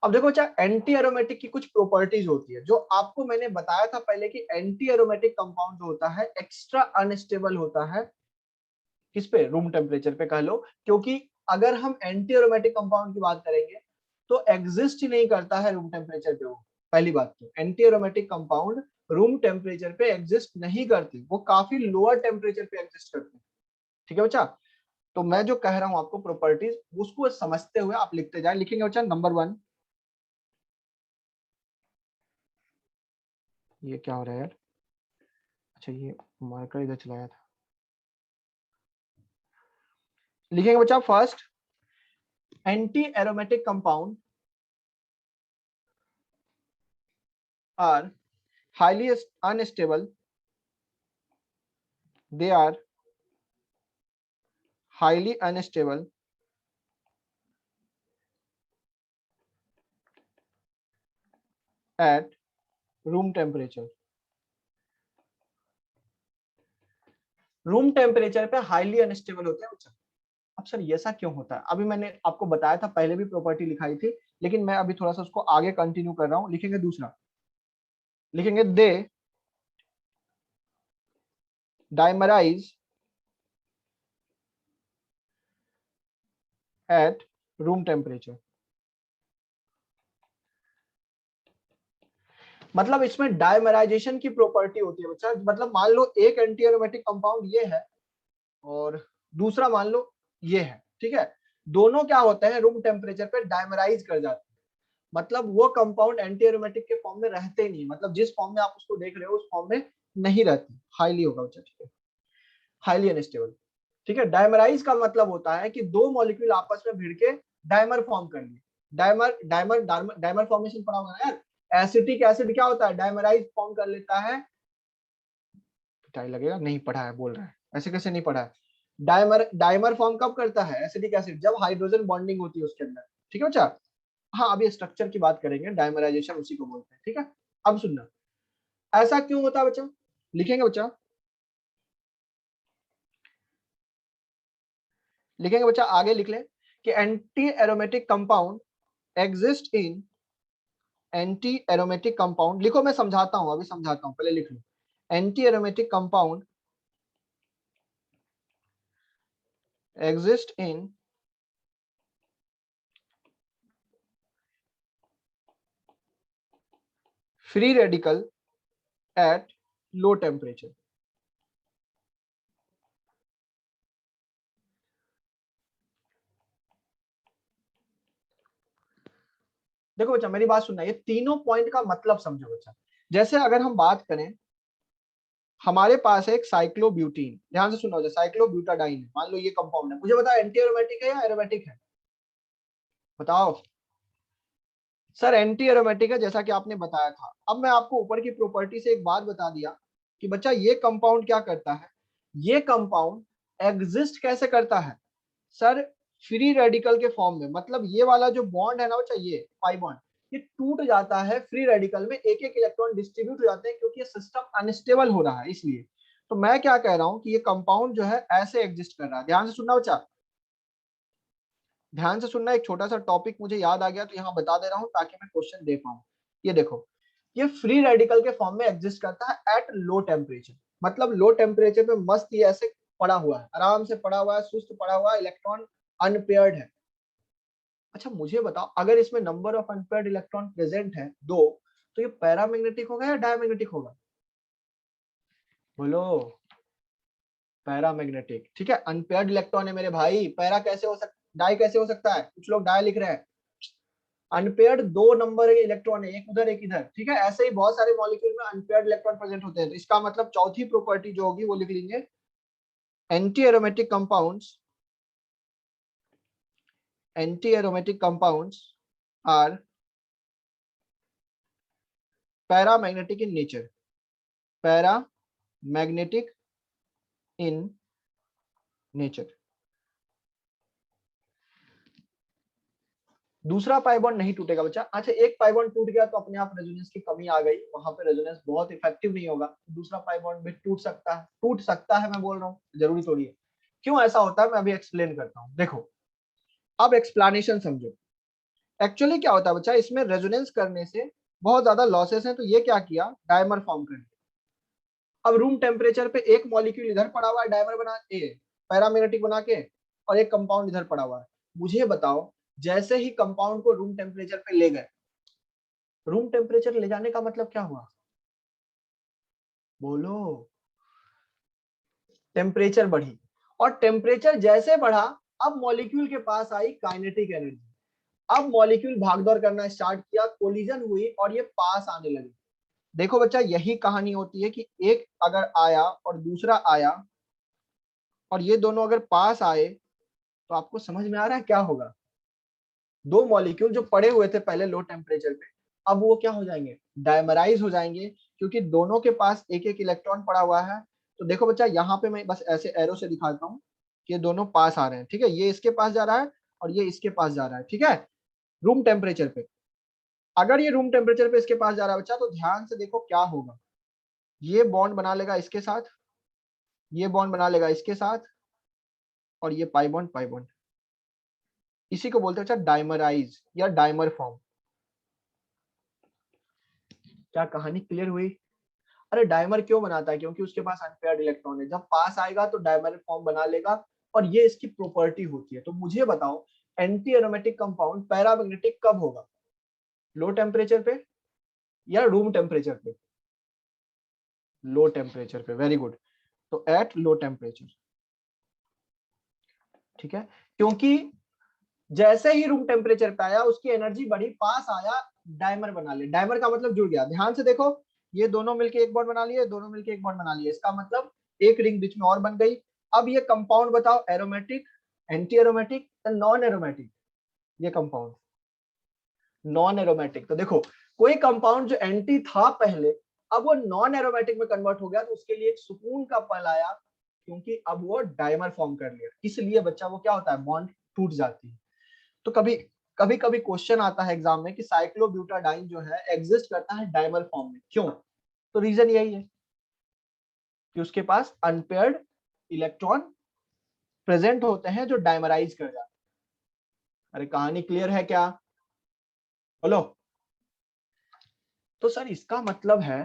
अब देखो बच्चा एंटी एरोमेटिक की कुछ प्रॉपर्टीज होती है, जो आपको मैंने बताया था पहले कि एंटी एरोमेटिक कंपाउंड जो होता है एक्स्ट्रा अनस्टेबल होता है, किस पे, रूम टेम्परेचर पे कह लो, क्योंकि अगर हम एंटी एरोमेटिक कंपाउंड की बात करेंगे तो एग्जिस्ट ही नहीं करता है रूम टेम्परेचर पे वो। पहली बात तो anti aromatic compound room temperature पे एग्जिस्ट नहीं करते, वो काफी लोअर टेम्परेचर पे एग्जिस्ट करते हैं, ठीक है बच्चा। तो मैं जो कह रहा हूं आपको प्रॉपर्टीज, उसको समझते हुए आप लिखते जाए। लिखेंगे बच्चा, नंबर 1, ये क्या हो रहा है यार, अच्छा ये मार्कर इधर चलाया था। लिखेंगे बच्चा, first anti aromatic compound are highly unstable, they are highly unstable at room temperature. Room temperature पे हाईली अनस्टेबल होते हैं बच्चा। अब सर ये ऐसा क्यों होता है? अभी मैंने आपको बताया था, पहले भी प्रॉपर्टी लिखाई थी, लेकिन मैं अभी थोड़ा सा उसको आगे कंटिन्यू कर रहा हूं। लिखेंगे दूसरा, लिखेंगे दे डाइमराइज एट रूम टेम्परेचर। मतलब इसमें डाइमराइजेशन की प्रॉपर्टी होती है बच्चा। मतलब मान लो एक एंटी एरोमेटिक कंपाउंड ये है और दूसरा मान लो ये है, ठीक है। दोनों क्या होते हैं, रूम टेम्परेचर पे डाइमराइज कर जाते हैं। मतलब वो कंपाउंड एंटी एरोमेटिक के फॉर्म में रहते नहीं, मतलब जिस फॉर्म में आप उसको देख रहे हो उस फॉर्म में नहीं रहते, हाईली होगा बच्चा, ठीक है, हाईली अनस्टेबल, ठीक है। डाइमराइज का मतलब होता है कि दो मॉलिक्यूल आपस में भिड़ के डाइमर फॉर्म कर लिए। डाइमर डाइमर डाइमर फॉर्मेशन पढ़ा होगा यार। एसिटिक एसिड क्या होता है, डाइमराइज फॉर्म कर लेता है। पिटाई लगेगा, नहीं पढ़ा है बोल रहा है, ऐसे कैसे नहीं पढ़ा है। डाइमर डाइमर फॉर्म कब करता है एसिडिक एसिड, जब हाइड्रोजन बॉन्डिंग होती है उसके अंदर, ठीक है बच्चा। हाँ अभी स्ट्रक्चर की बात करेंगे, डाइमराइजेशन उसी को बोलते हैं, ठीक है। अब सुनना, ऐसा क्यों होता है बच्चा, लिखेंगे बच्चा, लिखेंगे बच्चा, आगे लिख लें कि anti aromatic compound exist in, anti aromatic compound लिखो, मैं समझाता हूं, अभी समझाता हूं, पहले लिख लो। Anti aromatic compound exist in free radical at low temperature. देखो बच्चा मेरी बात सुनना, ये तीनों पॉइंट का मतलब समझो बच्चा। जैसे अगर हम बात करें, हमारे पास है एक साइक्लोब्यूटीन, ध्यान से सुनो, साइक्लोब्यूटाडाइन है, मान लो ये कंपाउंड है, मुझे बताओ एंटी एरोमेटिक है या एरोमेटिक है, बताओ। सर एंटी एरोमेटिक है, जैसा कि आपने बताया था। अब मैं आपको ऊपर की प्रॉपर्टी से एक बात बता दिया कि बच्चा ये कंपाउंड क्या करता है, ये कंपाउंड एग्जिस्ट कैसे करता है सर, फ्री रेडिकल के फॉर्म में। मतलब ये वाला जो बॉन्ड है ना बच्चा, ये पाई बॉन्ड, ये टूट जाता है फ्री रेडिकल में, एक एक इलेक्ट्रॉन डिस्ट्रीब्यूट हो जाते हैं, क्योंकि ये सिस्टम अनस्टेबल हो रहा है इसलिए। तो मैं क्या कह रहा हूं कि ये कंपाउंड जो है ऐसे एग्जिस्ट कर रहा है। ध्यान से सुनना बच्चा, ध्यान से सुनना। एक छोटा सा टॉपिक मुझे याद आ गया तो यहाँ बता दे रहा हूँ ताकि मैं क्वेश्चन दे पाऊँ। ये देखो, ये फ्री रेडिकल के फॉर्म में एग्जिस्ट करता है एट लो टेम्परेचर। मतलब लो टेम्परेचर पे मस्त ये ऐसे पड़ा हुआ है, आराम से पड़ा हुआ है, सुस्त पड़ा हुआ है, इलेक्ट्रॉन अनपेयर्ड है। अच्छा मुझे बताओ, अगर इसमें number of unpaired electron present है दो, तो ये पैरामैग्नेटिक होगा या डायमैग्नेटिक होगा, बोलो। पैरामैग्नेटिक, ठीक है। अनपेयर्ड इलेक्ट्रॉन है मेरे भाई, पैरा कैसे हो सकता, डाई कैसे हो सकता है, कुछ लोग डाई लिख रहे हैं। अनपेयर्ड दो नंबर के इलेक्ट्रॉन है, एक उधर एक इधर, ठीक है। ऐसे ही बहुत सारे मॉलिक्यूल में अनपेयर्ड इलेक्ट्रॉन प्रेजेंट होते हैं। तो इसका मतलब चौथी प्रॉपर्टी जो होगी वो लिख लेंगे, anti aromatic compounds, anti aromatic compounds are paramagnetic in nature, paramagnetic in nature. दूसरा पाई बॉन्ड नहीं टूटेगा बच्चा। अच्छा एक पाई बॉन्ड टूट गया तो अपने आप रेजोनेंस की कमी आ गई, वहां पे रेजोनेंस बहुत इफेक्टिव नहीं होगा। दूसरा पाई बॉन्ड भी टूट सकता है, टूट सकता है मैं बोल रहा हूँ, जरूरी थोड़ी है। क्यों ऐसा होता है मैं अभी एक्सप्लेन करता हूँ, देखो अब एक्सप्लेनेशन समझो। एक्चुअली क्या होता है बच्चा, इसमें रेजोनेंस करने से बहुत ज्यादा लॉसेस हैं, तो ये क्या किया, डायमर फॉर्म कर दिया। अब रूम टेम्परेचर पे एक मॉलिक्यूल इधर पड़ा हुआ है डायमर बना के, पैरामैग्नेटिक बना के, और एक कंपाउंड इधर पड़ा हुआ है। मुझे बताओ, जैसे ही कंपाउंड को रूम टेम्परेचर पे ले गए, रूम टेम्परेचर ले जाने का मतलब क्या हुआ, बोलो, टेम्परेचर बढ़ी। और टेम्परेचर जैसे बढ़ा, अब मॉलिक्यूल के पास आई काइनेटिक एनर्जी। अब मॉलिक्यूल भागदौड़ करना स्टार्ट किया, कोलिजन हुई और ये पास आने लगे। देखो बच्चा यही कहानी होती है कि एक अगर आया और दूसरा आया और ये दोनों अगर पास आए, तो आपको समझ में आ रहा है क्या होगा। दो मॉलिक्यूल जो पड़े हुए थे पहले लो टेम्परेचर पे, अब वो क्या हो जाएंगे, डायमराइज हो जाएंगे, क्योंकि दोनों के पास एक एक इलेक्ट्रॉन पड़ा हुआ है। तो देखो बच्चा यहाँ पे मैं बस ऐसे एरो से दिखाता हूँ कि दोनों पास आ रहे हैं, ठीक है। ये इसके पास जा रहा है और ये इसके पास जा रहा है, ठीक है, रूम टेम्परेचर पे। अगर ये रूम टेम्परेचर पे इसके पास जा रहा है बच्चा, तो ध्यान से देखो क्या होगा। ये बॉन्ड बना लेगा इसके साथ, ये बॉन्ड बना लेगा इसके साथ, और ये पाई बॉन्ड पाई बॉन्ड। इसी को बोलते हैं बच्चा डाइमराइज या डाइमर फॉर्म। क्या कहानी क्लियर हुई? अरे डाइमर क्यों बनाता है? क्योंकि उसके पास अनपेयर्ड इलेक्ट्रॉन है, जब पास आएगा तो डाइमर फॉर्म बना लेगा, और ये इसकी प्रॉपर्टी होती है। तो मुझे बताओ, एंटी एरोमेटिक कंपाउंड पैरामैग्नेटिक कब होगा? लो टेम्परेचर पे या रूम टेम्परेचर पे? लो टेम्परेचर पे, वेरी गुड। तो एट लो टेम्परेचर, ठीक है। क्योंकि जैसे ही रूम टेम्परेचर पे आया उसकी एनर्जी बढ़ी, पास आया, डाइमर बना ले। डाइमर का मतलब जुड़ गया। ध्यान से देखो, ये दोनों मिलके एक बॉन्ड बना लिए, दोनों मिलके एक बॉन्ड बना लिए, इसका मतलब एक रिंग बीच में और बन गई। अब ये कंपाउंड बताओ, एरोमेटिक, एंटी एरोमेटिक या नॉन एरोमेटिक? ये कंपाउंड नॉन एरोमेटिक। तो देखो, कोई कंपाउंड जो एंटी था पहले, अब वो नॉन एरोमेटिक में कन्वर्ट हो गया, तो उसके लिए एक सुकून का पल आया, क्योंकि अब वो डाइमर फॉर्म कर लिया। इसलिए बच्चा वो क्या होता है, बॉन्ड टूट जाती है। तो कभी कभी कभी क्वेश्चन आता है एग्जाम में कि साइक्लोब्यूटाडाइन जो है एग्जिस्ट करता है डाइमर फॉर्म में, क्यों? तो रीजन यही है कि उसके पास अनपेयर्ड इलेक्ट्रॉन प्रेजेंट होते हैं जो डाइमराइज कर जाते हैं। अरे कहानी क्लियर है क्या? बोलो। तो सर इसका मतलब है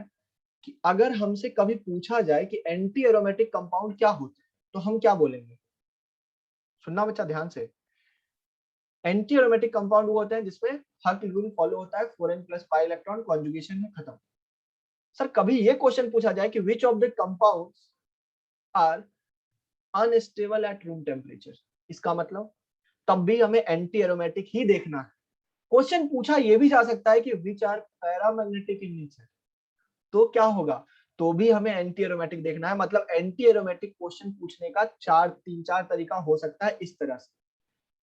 कि अगर हमसे कभी पूछा जाए कि एंटी एरोमेटिक कंपाउंड क्या होते हैं, तो हम क्या बोलेंगे? सुनना बच्चा ध्यान से। एंटी एरोमेटिक कंपाउंड वो होते हैं जिसमें हर रूल फॉलो होता है, 4n plus pi electron conjugation में खत्म। सर कभी ये क्वेश्चन पूछा जाए कि which of the compounds are unstable at room temperature, इसका मतलब तब भी हमें एंटी एरोमेटिक ही देखना है। क्वेश्चन पूछा ये भी जा सकता है कि which are paramagnetic in nature, तो क्या होगा? तो भी हमें एंटी एरोमेटिक देखना है। मतलब एंटी एरोमेटिक क्वेश्चन पूछने का तीन चार तरीका हो सकता है इस तरह से।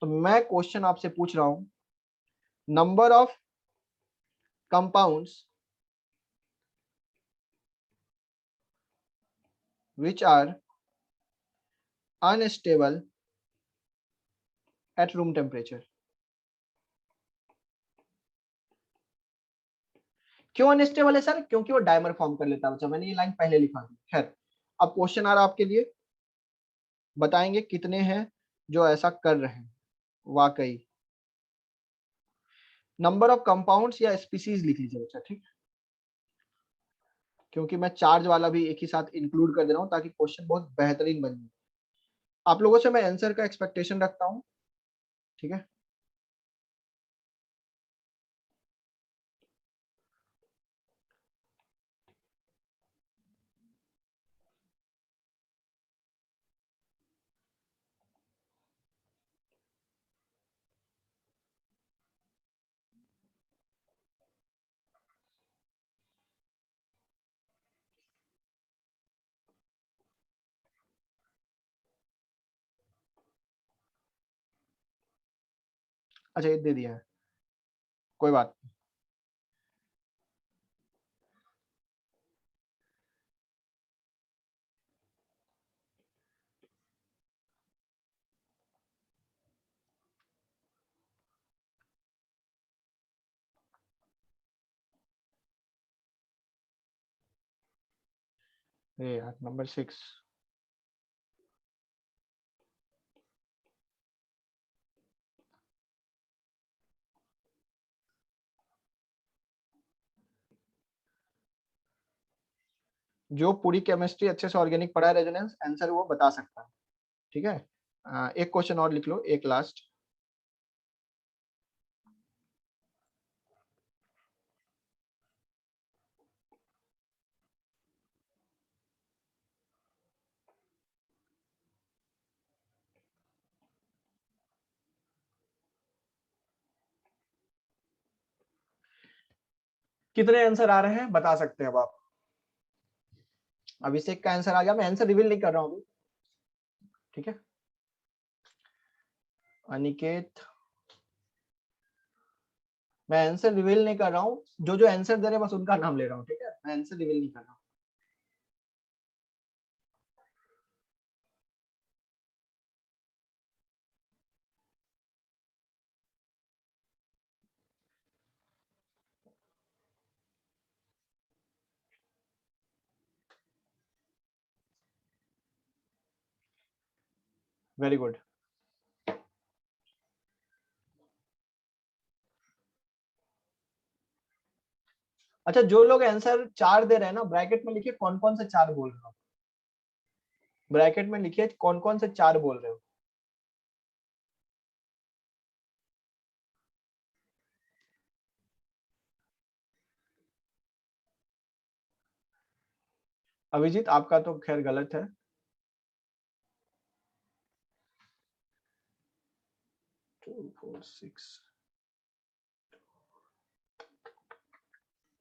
तो मैं क्वेश्चन आपसे पूछ रहा हूं, number of compounds which are unstable at room temperature। क्यों अनस्टेबल है सर? क्योंकि वो डाइमर फॉर्म कर लेता है बच्चा, मैंने ये लाइन पहले लिखा थी। खैर, अब क्वेश्चन आ रहा आपके लिए, बताएंगे कितने हैं जो ऐसा कर रहे हैं वाकई। नंबर ऑफ कंपाउंड्स या स्पीसीज लिख लीजिए बच्चा, ठीक? क्योंकि मैं चार्ज वाला भी एक ही साथ इंक्लूड कर दे रहा हूं ताकि क्वेश्चन बहुत बेहतरीन बन जाए। आप लोगों से मैं आंसर का एक्सपेक्टेशन रखता हूं, ठीक है? अच्छा, ये दे दिया है, कोई बात नहीं। ये यार नंबर 6, जो पूरी केमिस्ट्री अच्छे से ऑर्गेनिक पढ़ा है रेजोनेंस, आंसर वो बता सकता है, ठीक है? एक क्वेश्चन और लिख लो, एक लास्ट। कितने आंसर आ रहे हैं बता सकते हैं अब आप? अभिषेक का आंसर आ गया, मैं आंसर रिवील नहीं कर रहा हूं अभी, ठीक है? अनिकेत, मैं आंसर रिवील नहीं कर रहा हूँ, जो जो आंसर दे रहे हैं बस उनका नाम ले रहा हूँ, ठीक है? मैं आंसर रिवील नहीं कर रहा हूँ। Very good. अच्छा, जो लोग आंसर 4 दे रहे हैं ना, ब्रैकेट में लिखिए कौन कौन से 4 बोल रहे हो। ब्रैकेट में लिखिए कौन कौन से 4 बोल रहे हो। अभिजीत आपका तो खैर गलत है।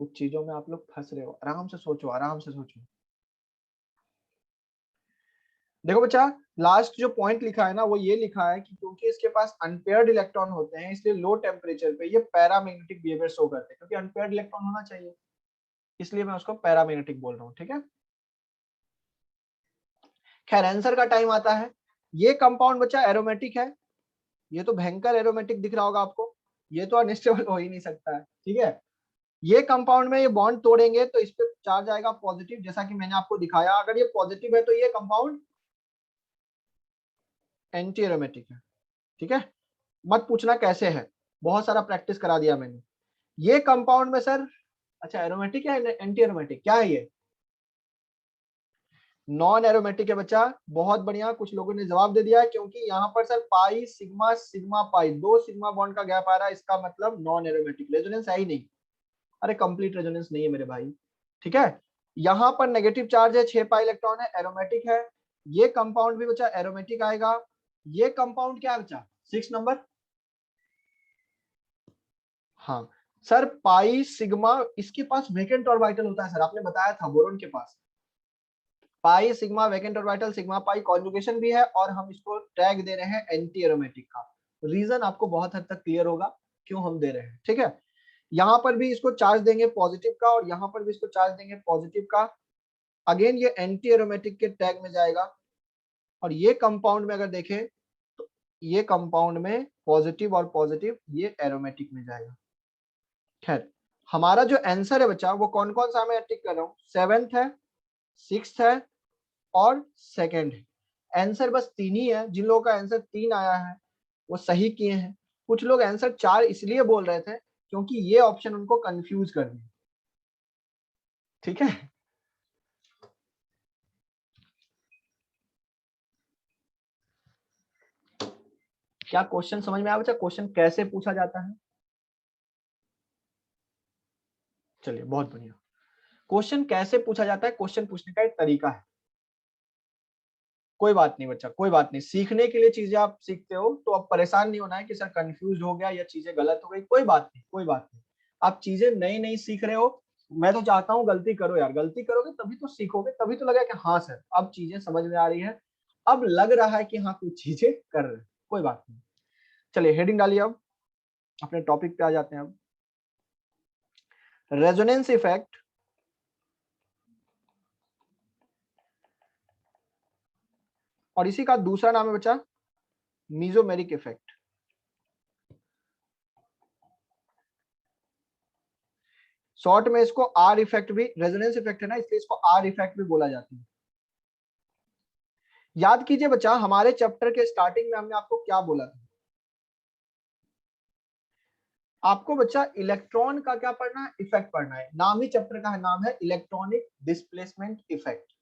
कुछ चीजों में आप लोग फंस रहे हो, आराम से सोचो, आराम से सोचो। देखो बच्चा, लास्ट जो पॉइंट लिखा है ना, वो ये लिखा है कि क्योंकि इसके पास अनपेयर्ड इलेक्ट्रॉन होते हैं, इसलिए लो टेम्परेचर पे ये पैरामैग्नेटिक बिहेवियर शो करते हैं, क्योंकि अनपेयर्ड इलेक्ट्रॉन होना चाहिए, इसलिए मैं उसको पैरामैग्नेटिक बोल रहा हूँ। ठीक है, खैर आंसर का टाइम आता है। ये कंपाउंड बच्चा एरोमेटिक है, ये तो भयंकर एरोमेटिक दिख रहा होगा आपको, ये तो अनस्टेबल हो ही नहीं सकता है। ठीक है, ये कंपाउंड में ये बॉन्ड तोड़ेंगे तो इस पे चार्ज आएगा पॉजिटिव, जैसा कि मैंने आपको दिखाया। अगर ये पॉजिटिव है तो ये कंपाउंड एंटी एरोमेटिक है। ठीक है, मत पूछना कैसे है, बहुत सारा प्रैक्टिस करा दिया मैंने। ये कंपाउंड में सर, अच्छा एरोमेटिक है एंटी एरोमेटिक, क्या है ये? नॉन एरोमेटिक है बच्चा, बहुत बढ़िया, कुछ लोगों ने जवाब दे दिया है, क्योंकि यहाँ पर sir pi sigma sigma pi 2 sigma bond का गैप आ रहा है, इसका मतलब नॉन एरोमेटिक, रेजोनेंस है ही नहीं। अरे कंप्लीट रेजोनेंस नहीं है मेरे भाई। ठीक है, यहाँ पर नेगेटिव चार्ज है, 6 पाई इलेक्ट्रॉन है, एरोमेटिक है। ये कंपाउंड भी बच्चा एरोमेटिक आएगा। ये कंपाउंड क्या है बच्चा? 6 नंबर। हाँ सर, पाई सिग्मा, इसके पास वेकेंट ऑर्बिटल होता है सर, आपने बताया था बोरोन के पास pi sigma vacant orbital, sigma pi conjugation भी है, और हम इसको टैग दे रहे हैं एंटी एरोमेटिक का। रीजन आपको बहुत हद तक क्लियर होगा क्यों हम दे रहे हैं। ठीक है, यहाँ पर भी इसको चार्ज देंगे पॉजिटिव का, और यहाँ पर भी इसको चार्ज देंगे पॉजिटिव का। अगेन ये एंटी एरोमेटिक के टैग में जाएगा। और ये कंपाउंड में अगर देखें तो ये कंपाउंड में पॉजिटिव और पॉजिटिव, ये एरोमेटिक में जाएगा। खैर, हमारा जो आंसर है बच्चा, वो कौन कौन सा मैं टिक कर रहा हूँ? 7th है, 6th है और 2nd है। आंसर बस 3 ही है। जिन लोगों का आंसर 3 आया है वो सही किए हैं। कुछ लोग आंसर 4 इसलिए बोल रहे थे क्योंकि ये ऑप्शन उनको कंफ्यूज कर दिया। ठीक है, क्या क्वेश्चन समझ में आया बच्चा? क्वेश्चन कैसे पूछा जाता है? चलिए बहुत बढ़िया। क्वेश्चन कैसे पूछा जाता है, क्वेश्चन पूछने का एक तरीका है। कोई बात नहीं बच्चा, कोई बात नहीं, सीखने के लिए चीजें आप सीखते हो, तो अब परेशान नहीं होना है कि सर कंफ्यूज हो गया या चीजें गलत हो गई। कोई बात नहीं, कोई बात नहीं, आप चीजें नई नई सीख रहे हो। मैं तो चाहता हूँ गलती करो यार, गलती करोगे तभी तो सीखोगे, तभी तो लगेगा कि हाँ सर अब चीजें समझ में आ रही है, अब लग रहा है कि हाँ कुछ चीजें कर रहे हैं। कोई बात नहीं, चलिए हेडिंग डालिए, अब अपने टॉपिक पे आ जाते हैं। अब रेजोनेंस इफेक्ट और इसी का दूसरा नाम है बच्चा मीजोमेरिक इफेक्ट। शॉर्ट में इसको आर इफेक्ट भी, रेजोनेंस इफेक्ट है ना, इसलिए इसको आर इफेक्ट भी बोला जाता है। याद कीजिए बच्चा, हमारे चैप्टर के स्टार्टिंग में हमने आपको क्या बोला था? आपको बच्चा इलेक्ट्रॉन का क्या पढ़ना है? इफेक्ट पढ़ना है। नाम ही चैप्टर का है, नाम है इलेक्ट्रॉनिक डिस्प्लेसमेंट इफेक्ट,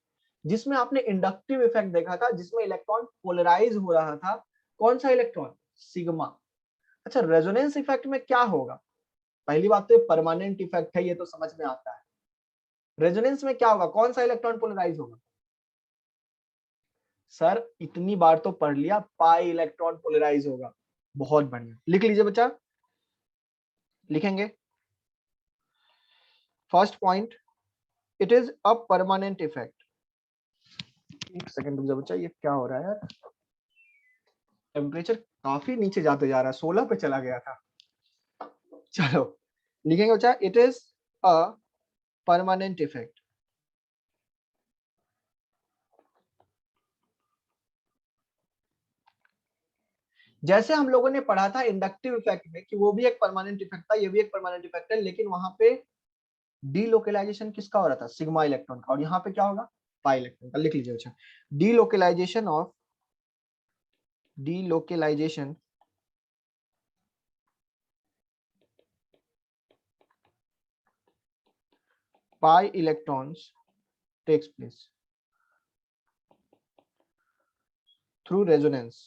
जिसमें आपने इंडक्टिव इफेक्ट देखा था, जिसमें इलेक्ट्रॉन पोलराइज हो रहा था। कौन सा इलेक्ट्रॉन? सिग्मा। अच्छा, रेजोनेंस इफेक्ट में क्या होगा? पहली बात तो परमानेंट इफेक्ट है, ये तो समझ में आता है। रेजोनेंस में क्या होगा? कौन सा इलेक्ट्रॉन पोलराइज होगा? सर इतनी बार तो पढ़ लिया, पाई इलेक्ट्रॉन पोलराइज होगा। बहुत बढ़िया, लिख लीजिए बच्चा, लिखेंगे। First point, it is a permanent effect. एक सेकंड रुक जा बच्चा, ये क्या हो रहा है यार? टेम्परेचर काफी नीचे जाते जा रहा है, 16 पे चला गया था। चलो लिखेंगे बच्चा, it is a permanent effect. जैसे हम लोगों ने पढ़ा था इंडक्टिव इफेक्ट में कि वो भी एक परमानेंट इफेक्ट था, ये भी एक परमानेंट इफेक्ट है, लेकिन वहां पे डीलोकेलाइजेशन किसका हो रहा था? सिग्मा इलेक्ट्रॉन का। और यहाँ पे क्या होगा? पाई इलेक्ट्रॉन का। लिख लीजिए अच्छा, delocalisation of delocalization pi electrons takes place through resonance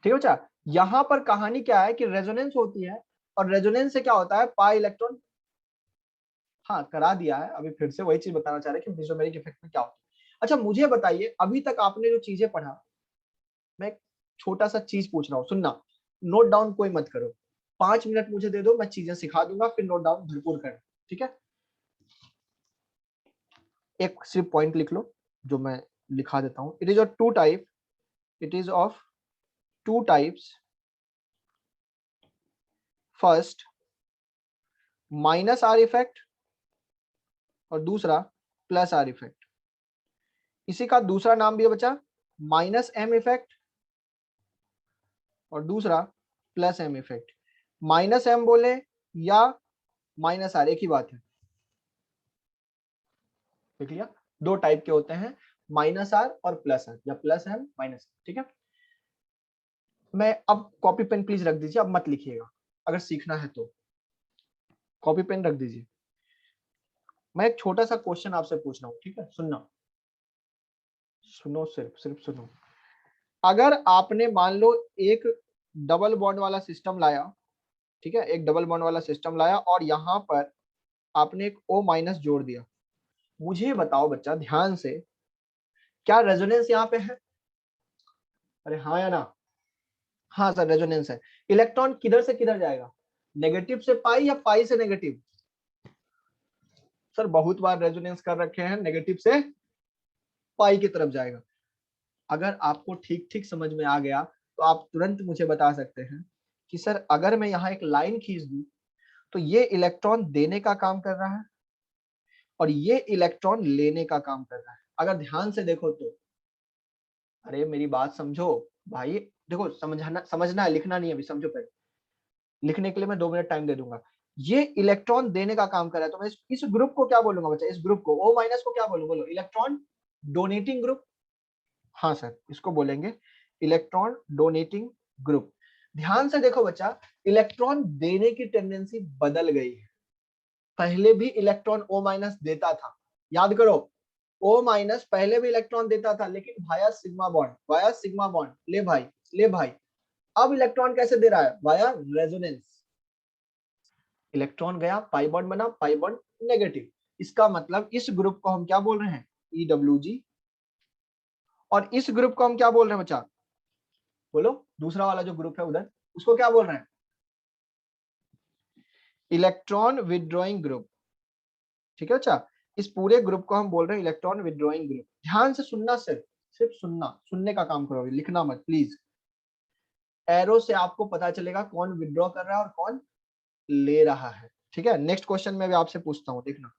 ठीक है बच्चा। यहां पर कहानी क्या है कि रेजोनेंस होती है और रेजोनेंस से क्या होता है, पाई इलेक्ट्रॉन, हाँ करा दिया है, अभी फिर से वही चीज बताना चाह रहे हैं कि मेसोमेरिक इफेक्ट में क्या होता है। अच्छा मुझे बताइए, अभी तक आपने जो चीजें पढ़ा, मैं एक छोटा सा चीज पूछ रहा हूँ, सुनना, नोट डाउन कोई मत करो, 5 मिनट मुझे दे दो, मैं चीजें सिखा दूंगा, फिर नोट डाउन भरपूर कर, ठीक है। एक सिर्फ पॉइंट लिख लो जो मैं लिखा देता हूँ। It is of two type, it is of two types, first minus R effect और दूसरा प्लस आर इफेक्ट। इसी का दूसरा नाम भी है बच्चा माइनस एम इफेक्ट और दूसरा plus M effect. Minus M बोले या माइनस आर, एक ही बात है, देख लिया, दो टाइप के होते हैं, माइनस आर और प्लस आर, या प्लस एम माइनस, ठीक है। मैं अब कॉपी पेन प्लीज रख दीजिए, अब मत लिखिएगा, अगर सीखना है तो कॉपी पेन रख दीजिए। मैं एक छोटा सा क्वेश्चन आपसे पूछ रहा हूँ, ठीक है, सुनना, सुनो, सिर्फ सुनो। अगर आपने मान लो एक डबल बॉन्ड वाला सिस्टम लाया, ठीक है, एक डबल बॉन्ड वाला सिस्टम लाया और यहाँ पर आपने एक O माइनस जोड़ दिया, मुझे बताओ बच्चा ध्यान से, क्या रेजोनेंस यहाँ पे है? अरे हाँ या ना? हाँ सर रेजोनेंस है। इलेक्ट्रॉन किधर से किधर जाएगा, नेगेटिव से पाई या पाई से नेगेटिव? सर बहुत बार रेजोनेंस कर रखे हैं, नेगेटिव से पाई की तरफ जाएगा। अगर आपको ठीक ठीक समझ में आ गया तो आप तुरंत मुझे बता सकते हैं कि सर अगर मैं यहाँ एक लाइन खींच दूं तो ये इलेक्ट्रॉन देने का काम कर रहा है और ये इलेक्ट्रॉन लेने का काम कर रहा है। अगर ध्यान से देखो तो, अरे मेरी बात समझो भाई, देखो समझना है, लिखना नहीं है अभी, समझो पहले, लिखने के लिए मैं 2 मिनट टाइम दे दूंगा। ये इलेक्ट्रॉन देने का काम कर रहा है, तो मैं इस ग्रुप को क्या बोलूंगा बच्चा, इस ग्रुप को O माइनस को क्या बोलूं, बोलो, इलेक्ट्रॉन डोनेटिंग ग्रुप। हाँ सर इसको बोलेंगे इलेक्ट्रॉन डोनेटिंग ग्रुप। ध्यान से देखो बच्चा, इलेक्ट्रॉन देने की टेंडेंसी बदल गई है। पहले भी इलेक्ट्रॉन O माइनस देता था, याद करो, O माइनस पहले भी इलेक्ट्रॉन देता था, लेकिन वाया सिग्मा बॉन्ड, ले भाई। अब इलेक्ट्रॉन कैसे दे रहा है, वाया रेजोनेंस। इलेक्ट्रॉन गया, पाई बॉन्ड बना, पाई बॉन्ड नेगेटिव। इसका मतलब इस ग्रुप को हम क्या बोल रहे हैं, EWG, और इस ग्रुप को हम क्या बोल रहे हैं बच्चा, बोलो, दूसरा वाला जो ग्रुप है उधर, उसको क्या बोल रहे हैं, इलेक्ट्रॉन विदड्रॉइंग ग्रुप, ठीक है बच्चा। इस पूरे ग्रुप को हम बोल रहे हैं इलेक्ट्रॉन विदड्रॉइंग ग्रुप। ध्यान से सुनना, सिर्फ सुनने का काम करो, लिखना मत प्लीज। एरो से आपको पता चलेगा कौन विदड्रॉ कर रहा है और कौन ले रहा है, ठीक है। नेक्स्ट क्वेश्चन में भी आपसे पूछता हूं, देखना,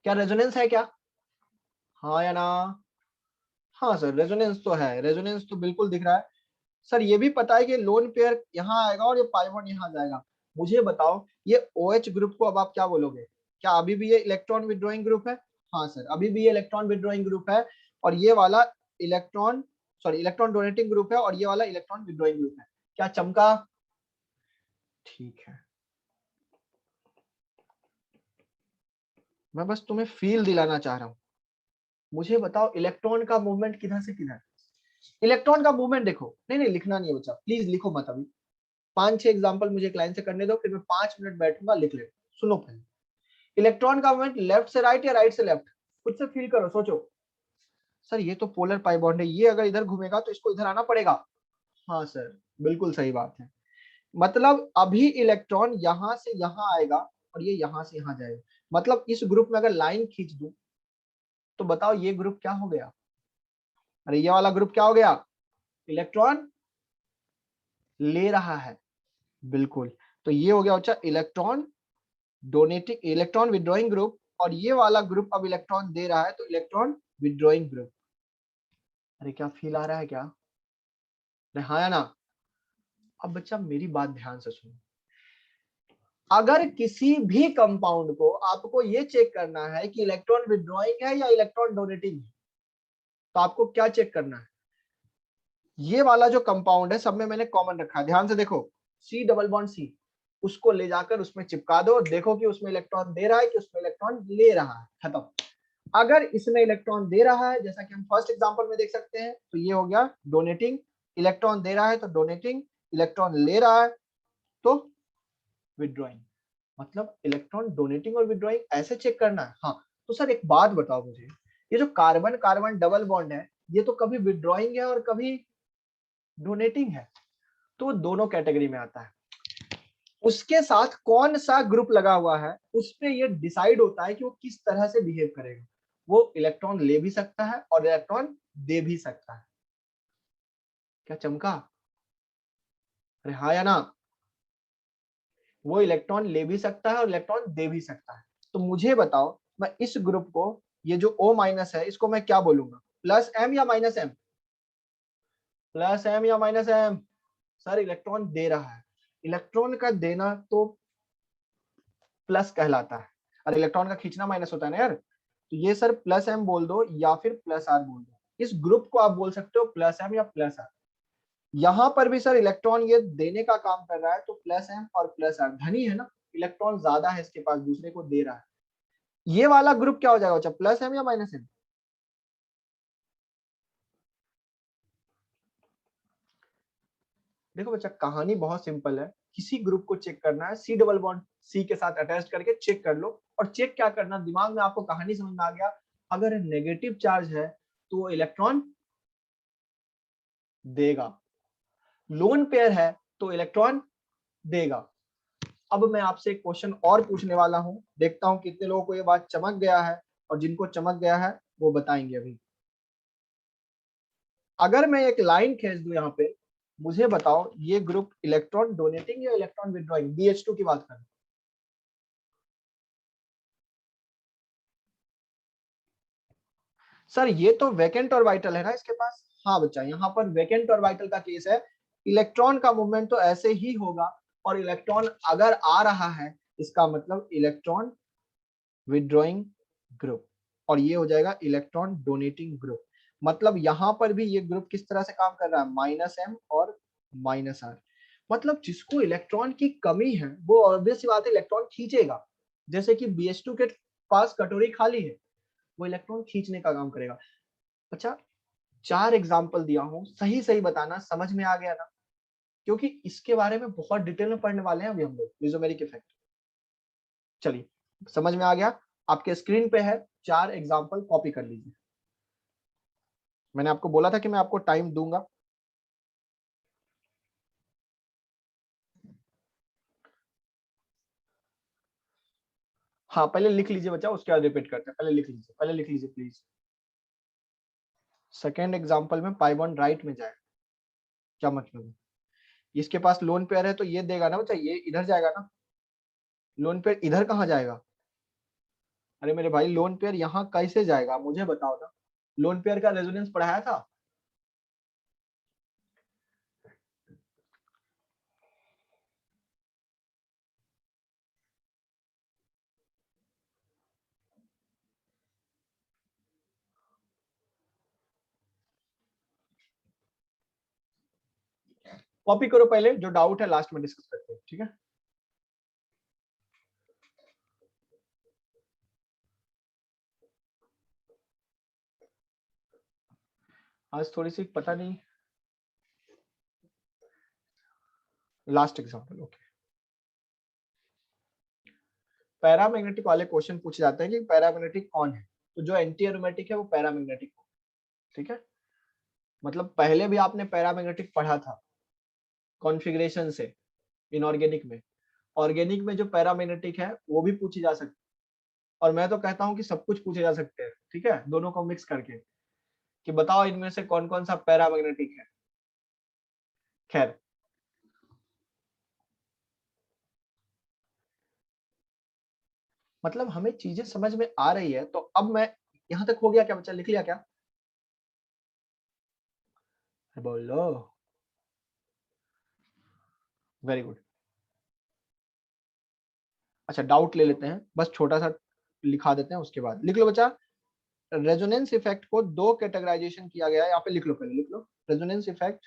क्या रेजोनेंस है क्या, हाँ या ना? हाँ सर रेजोनेंस तो है, रेजोनेंस तो बिल्कुल दिख रहा है सर। ये भी पता है कि लोन पेयर यहाँ आएगा और ये पाई बॉन्ड यहाँ जाएगा। मुझे बताओ ये OH ग्रुप को अब आप क्या बोलोगे, क्या अभी भी ये इलेक्ट्रॉन विदड्रॉइंग ग्रुप है? हाँ सर अभी भी ये इलेक्ट्रॉन विदड्रॉइंग ग्रुप है, और ये वाला इलेक्ट्रॉन डोनेटिंग ग्रुप है, और ये वाला इलेक्ट्रॉन विदड्रॉइंग ग्रुप है। क्या चमका? ठीक है, मैं बस तुम्हें फील दिलाना चाह रहा हूँ। मुझे बताओ इलेक्ट्रॉन का मूवमेंट किधर से किधर, इलेक्ट्रॉन का मूवमेंट देखो, नहीं लिखना नहीं है बच्चा, प्लीज लिखो मत अभी, 5-6 एग्जांपल मुझे एक लाइन से करने दो, फिर मैं 5 मिनट बैठूंगा, लिख ले। सुनो पहले, इलेक्ट्रॉन का मूवमेंट लेफ्ट से राइट या राइट से लेफ्ट, खुद से फील करो, सोचो। सर ये तो पोलर पाई बॉन्ड है, ये अगर इधर घूमेगा तो इसको इधर आना पड़ेगा। हाँ सर बिल्कुल सही बात है, मतलब अभी इलेक्ट्रॉन यहाँ से यहाँ आएगा और ये यहाँ से यहाँ जाएगा। मतलब इस ग्रुप में अगर लाइन खींच दूं तो बताओ ये ग्रुप क्या हो गया, अरे ये वाला ग्रुप क्या हो गया, इलेक्ट्रॉन ले रहा है, बिल्कुल। तो ये हो गया बच्चा electron donating, electron withdrawing group, और ये वाला ग्रुप अब इलेक्ट्रॉन दे रहा है, तो इलेक्ट्रॉन विदड्रॉइंग ग्रुप। अरे क्या फील आ रहा है क्या, अरे हाँ या ना? अब बच्चा मेरी बात ध्यान से सुनो, अगर किसी भी कंपाउंड को आपको ये चेक करना है कि इलेक्ट्रॉन विड्रॉइंग है या इलेक्ट्रॉन डोनेटिंग है, तो आपको क्या चेक करना है? ये वाला जो कंपाउंड है सब में मैंने कॉमन रखा है, ध्यान से देखो, C डबल बॉन्ड C, उसको ले जाकर उसमें चिपका दो और देखो कि उसमें इलेक्ट्रॉन दे रहा है कि उसमें इलेक्ट्रॉन ले रहा है, खत्म। अगर इसमें इलेक्ट्रॉन दे रहा है, जैसा कि हम फर्स्ट एग्जांपल में देख सकते हैं, तो ये हो गया डोनेटिंग, इलेक्ट्रॉन दे रहा है तो डोनेटिंग, इलेक्ट्रॉन ले रहा है तो विड्रॉइंग। मतलब इलेक्ट्रॉन डोनेटिंग और विड्रॉइंग ऐसे चेक करना है। हाँ, तो सर एक बात बताओ मुझे, ये जो कार्बन कार्बन डबल बॉन्ड है, ये तो कभी विड्रॉइंग है और कभी डोनेटिंग है, तो दोनों कैटेगरी में आता है। उसके साथ कौन सा ग्रुप लगा हुआ है उस पे ये डिसाइड होता है कि वो किस तरह से बिहेव करेगा। वो इलेक्ट्रॉन ले भी सकता है और इलेक्ट्रॉन दे भी सकता है। क्या चमका? अरे हाँ या ना? वो इलेक्ट्रॉन ले भी सकता है और इलेक्ट्रॉन दे भी सकता है। तो मुझे बताओ, मैं इस ग्रुप को, ये जो O माइनस है, इसको मैं क्या बोलूंगा, प्लस M या माइनस M? प्लस M या माइनस M? सर इलेक्ट्रॉन दे रहा है, इलेक्ट्रॉन का देना तो प्लस कहलाता है, और इलेक्ट्रॉन का खींचना माइनस होता है ना यार। तो ये सर प्लस M बोल दो या फिर प्लस R बोल दो, इस ग्रुप को आप बोल सकते हो प्लस M या प्लस R। यहां पर भी सर इलेक्ट्रॉन ये देने का काम कर रहा है, तो प्लस M और प्लस R, धनी है ना, इलेक्ट्रॉन ज्यादा है इसके पास, दूसरे को दे रहा है। ये वाला ग्रुप क्या हो जाएगा बच्चा, प्लस M या माइनस M? देखो बच्चा, कहानी बहुत सिंपल है, किसी ग्रुप को चेक करना है, C डबल बॉन्ड C के साथ अटैच करके चेक कर लो। और चेक क्या करना, दिमाग में आपको कहानी समझ में आ गया, अगर नेगेटिव चार्ज है तो वो इलेक्ट्रॉन देगा, लोन पेयर है तो इलेक्ट्रॉन देगा। अब मैं आपसे एक क्वेश्चन और पूछने वाला हूं, देखता हूं कितने लोगों को ये बात चमक गया है, और जिनको चमक गया है वो बताएंगे अभी। अगर मैं एक लाइन खींच दूं यहाँ पे, मुझे बताओ ये ग्रुप इलेक्ट्रॉन डोनेटिंग या इलेक्ट्रॉन विड्रॉइंग, BH2 की बात करें। सर ये तो वैकेंट ऑर्बिटल है ना इसके पास। हाँ बच्चा, यहाँ पर वैकेंट ऑर्बिटल का केस है, इलेक्ट्रॉन का मूवमेंट तो ऐसे ही होगा, और इलेक्ट्रॉन अगर आ रहा है इसका मतलब इलेक्ट्रॉन विड्रॉइंग ग्रुप, और ये हो जाएगा इलेक्ट्रॉन डोनेटिंग ग्रुप। मतलब यहाँ पर भी ये ग्रुप किस तरह से काम कर रहा है, माइनस M और माइनस R। मतलब जिसको इलेक्ट्रॉन की कमी है वो ऑब्वियस सी बात है इलेक्ट्रॉन खींचेगा, जैसे कि BH2 के पास कटोरी खाली है, वो इलेक्ट्रॉन खींचने का काम करेगा। अच्छा, 4 एग्जाम्पल दिया हूं, सही सही बताना, समझ में आ गया ना? क्योंकि इसके बारे में बहुत डिटेल में पढ़ने वाले हैं अभी हम लोग, मेसोमेरिक इफेक्ट। चलिए, समझ में आ गया? आपके स्क्रीन पे है, 4 एग्जाम्पल कॉपी कर लीजिए। मैंने आपको बोला था कि मैं आपको टाइम दूंगा। हाँ, पहले लिख लीजिए बच्चा, उसके बाद रिपीट करते हैं। पहले लिख लीजिए, पहले लिख लीजिए प्लीज। सेकेंड एग्जाम्पल में पाई बॉन्ड राइट में जाए, क्या मतलब है? इसके पास लोन पेयर है तो ये देगा ना बच्चा, ये इधर जाएगा ना, लोन पेयर इधर कहाँ जाएगा? अरे मेरे भाई, लोन पेयर यहाँ कैसे जाएगा, मुझे बताओ ना। लोन पेयर का रेजोनेंस पढ़ाया था? कॉपी करो पहले, जो डाउट है लास्ट में डिस्कस करते हैं, ठीक है? आज थोड़ी सी पता नहीं, लास्ट एग्जाम्पल, ओके। पैरामैग्नेटिक वाले क्वेश्चन पूछे जाते हैं कि पैरामैग्नेटिक कौन है, तो जो एंटी एरोमेटिक है वो पैरामैग्नेटिक, ठीक है? मतलब पहले भी आपने पैरामैग्नेटिक पढ़ा था कॉन्फ़िगरेशन से, इनऑर्गेनिक में। ऑर्गेनिक में जो पैरामैग्नेटिक है वो भी पूछी जा सकती है, और मैं तो कहता हूँ कि सब कुछ पूछे जा सकते हैं, ठीक है, दोनों को मिक्स करके, कि बताओ इनमें से कौन कौन सा पैरामैग्नेटिक है। खैर, मतलब हमें चीजें समझ में आ रही है। तो अब मैं, यहां तक हो गया क्या बच्चा, लिख लिया क्या? बोलो। Very good. अच्छा डाउट ले लेते हैं, बस छोटा सा लिखा देते हैं, उसके बाद लिख लो बच्चा। रेजोनेंस इफेक्ट को दो कैटेगराइजेशन किया गया है, यहाँ पे लिख लो, पहले लिख लो रेजोनेंस इफेक्ट।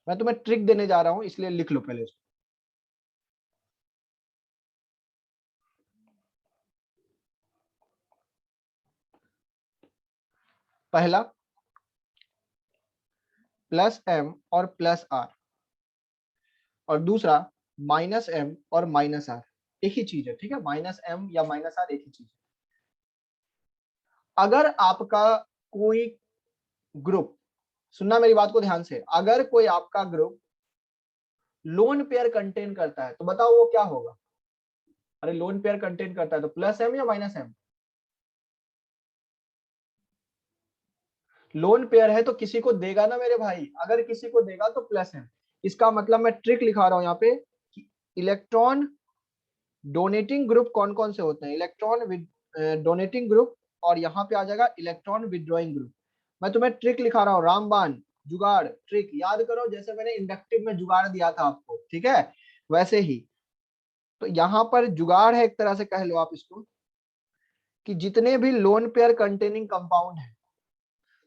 मैं तुम्हें ट्रिक देने जा रहा हूं इसलिए लिख लो पहले इसको। पहला प्लस एम और प्लस आर, और दूसरा माइनस एम और माइनस आर, एक ही चीज है, ठीक है, माइनस एम या माइनस आर एक ही चीज है। अगर आपका कोई ग्रुप, सुनना मेरी बात को ध्यान से, अगर कोई आपका ग्रुप लोन पेयर कंटेन करता है तो बताओ वो क्या होगा। अरे लोन पेयर कंटेन करता है तो प्लस एम या माइनस एम। लोन पेयर है तो किसी को देगा ना मेरे भाई, अगर किसी को देगा तो प्लस एम। इसका मतलब मैं ट्रिक लिखा रहा हूं यहाँ पे कि इलेक्ट्रॉन डोनेटिंग ग्रुप कौन कौन से होते हैं, इलेक्ट्रॉन डोनेटिंग ग्रुप, और यहाँ पे आ जाएगा इलेक्ट्रॉन विड्रॉइंग ग्रुप। मैं तुम्हें ट्रिक लिखा रहा हूँ, रामबाण जुगाड़ ट्रिक याद करो, जैसे मैंने इंडक्टिव में जुगाड़ दिया था आपको, ठीक है, वैसे ही। तो यहाँ पर जुगाड़ है एक तरह से कह लो आप इसको, कि जितने भी लोन पेयर कंटेनिंग कंपाउंड है,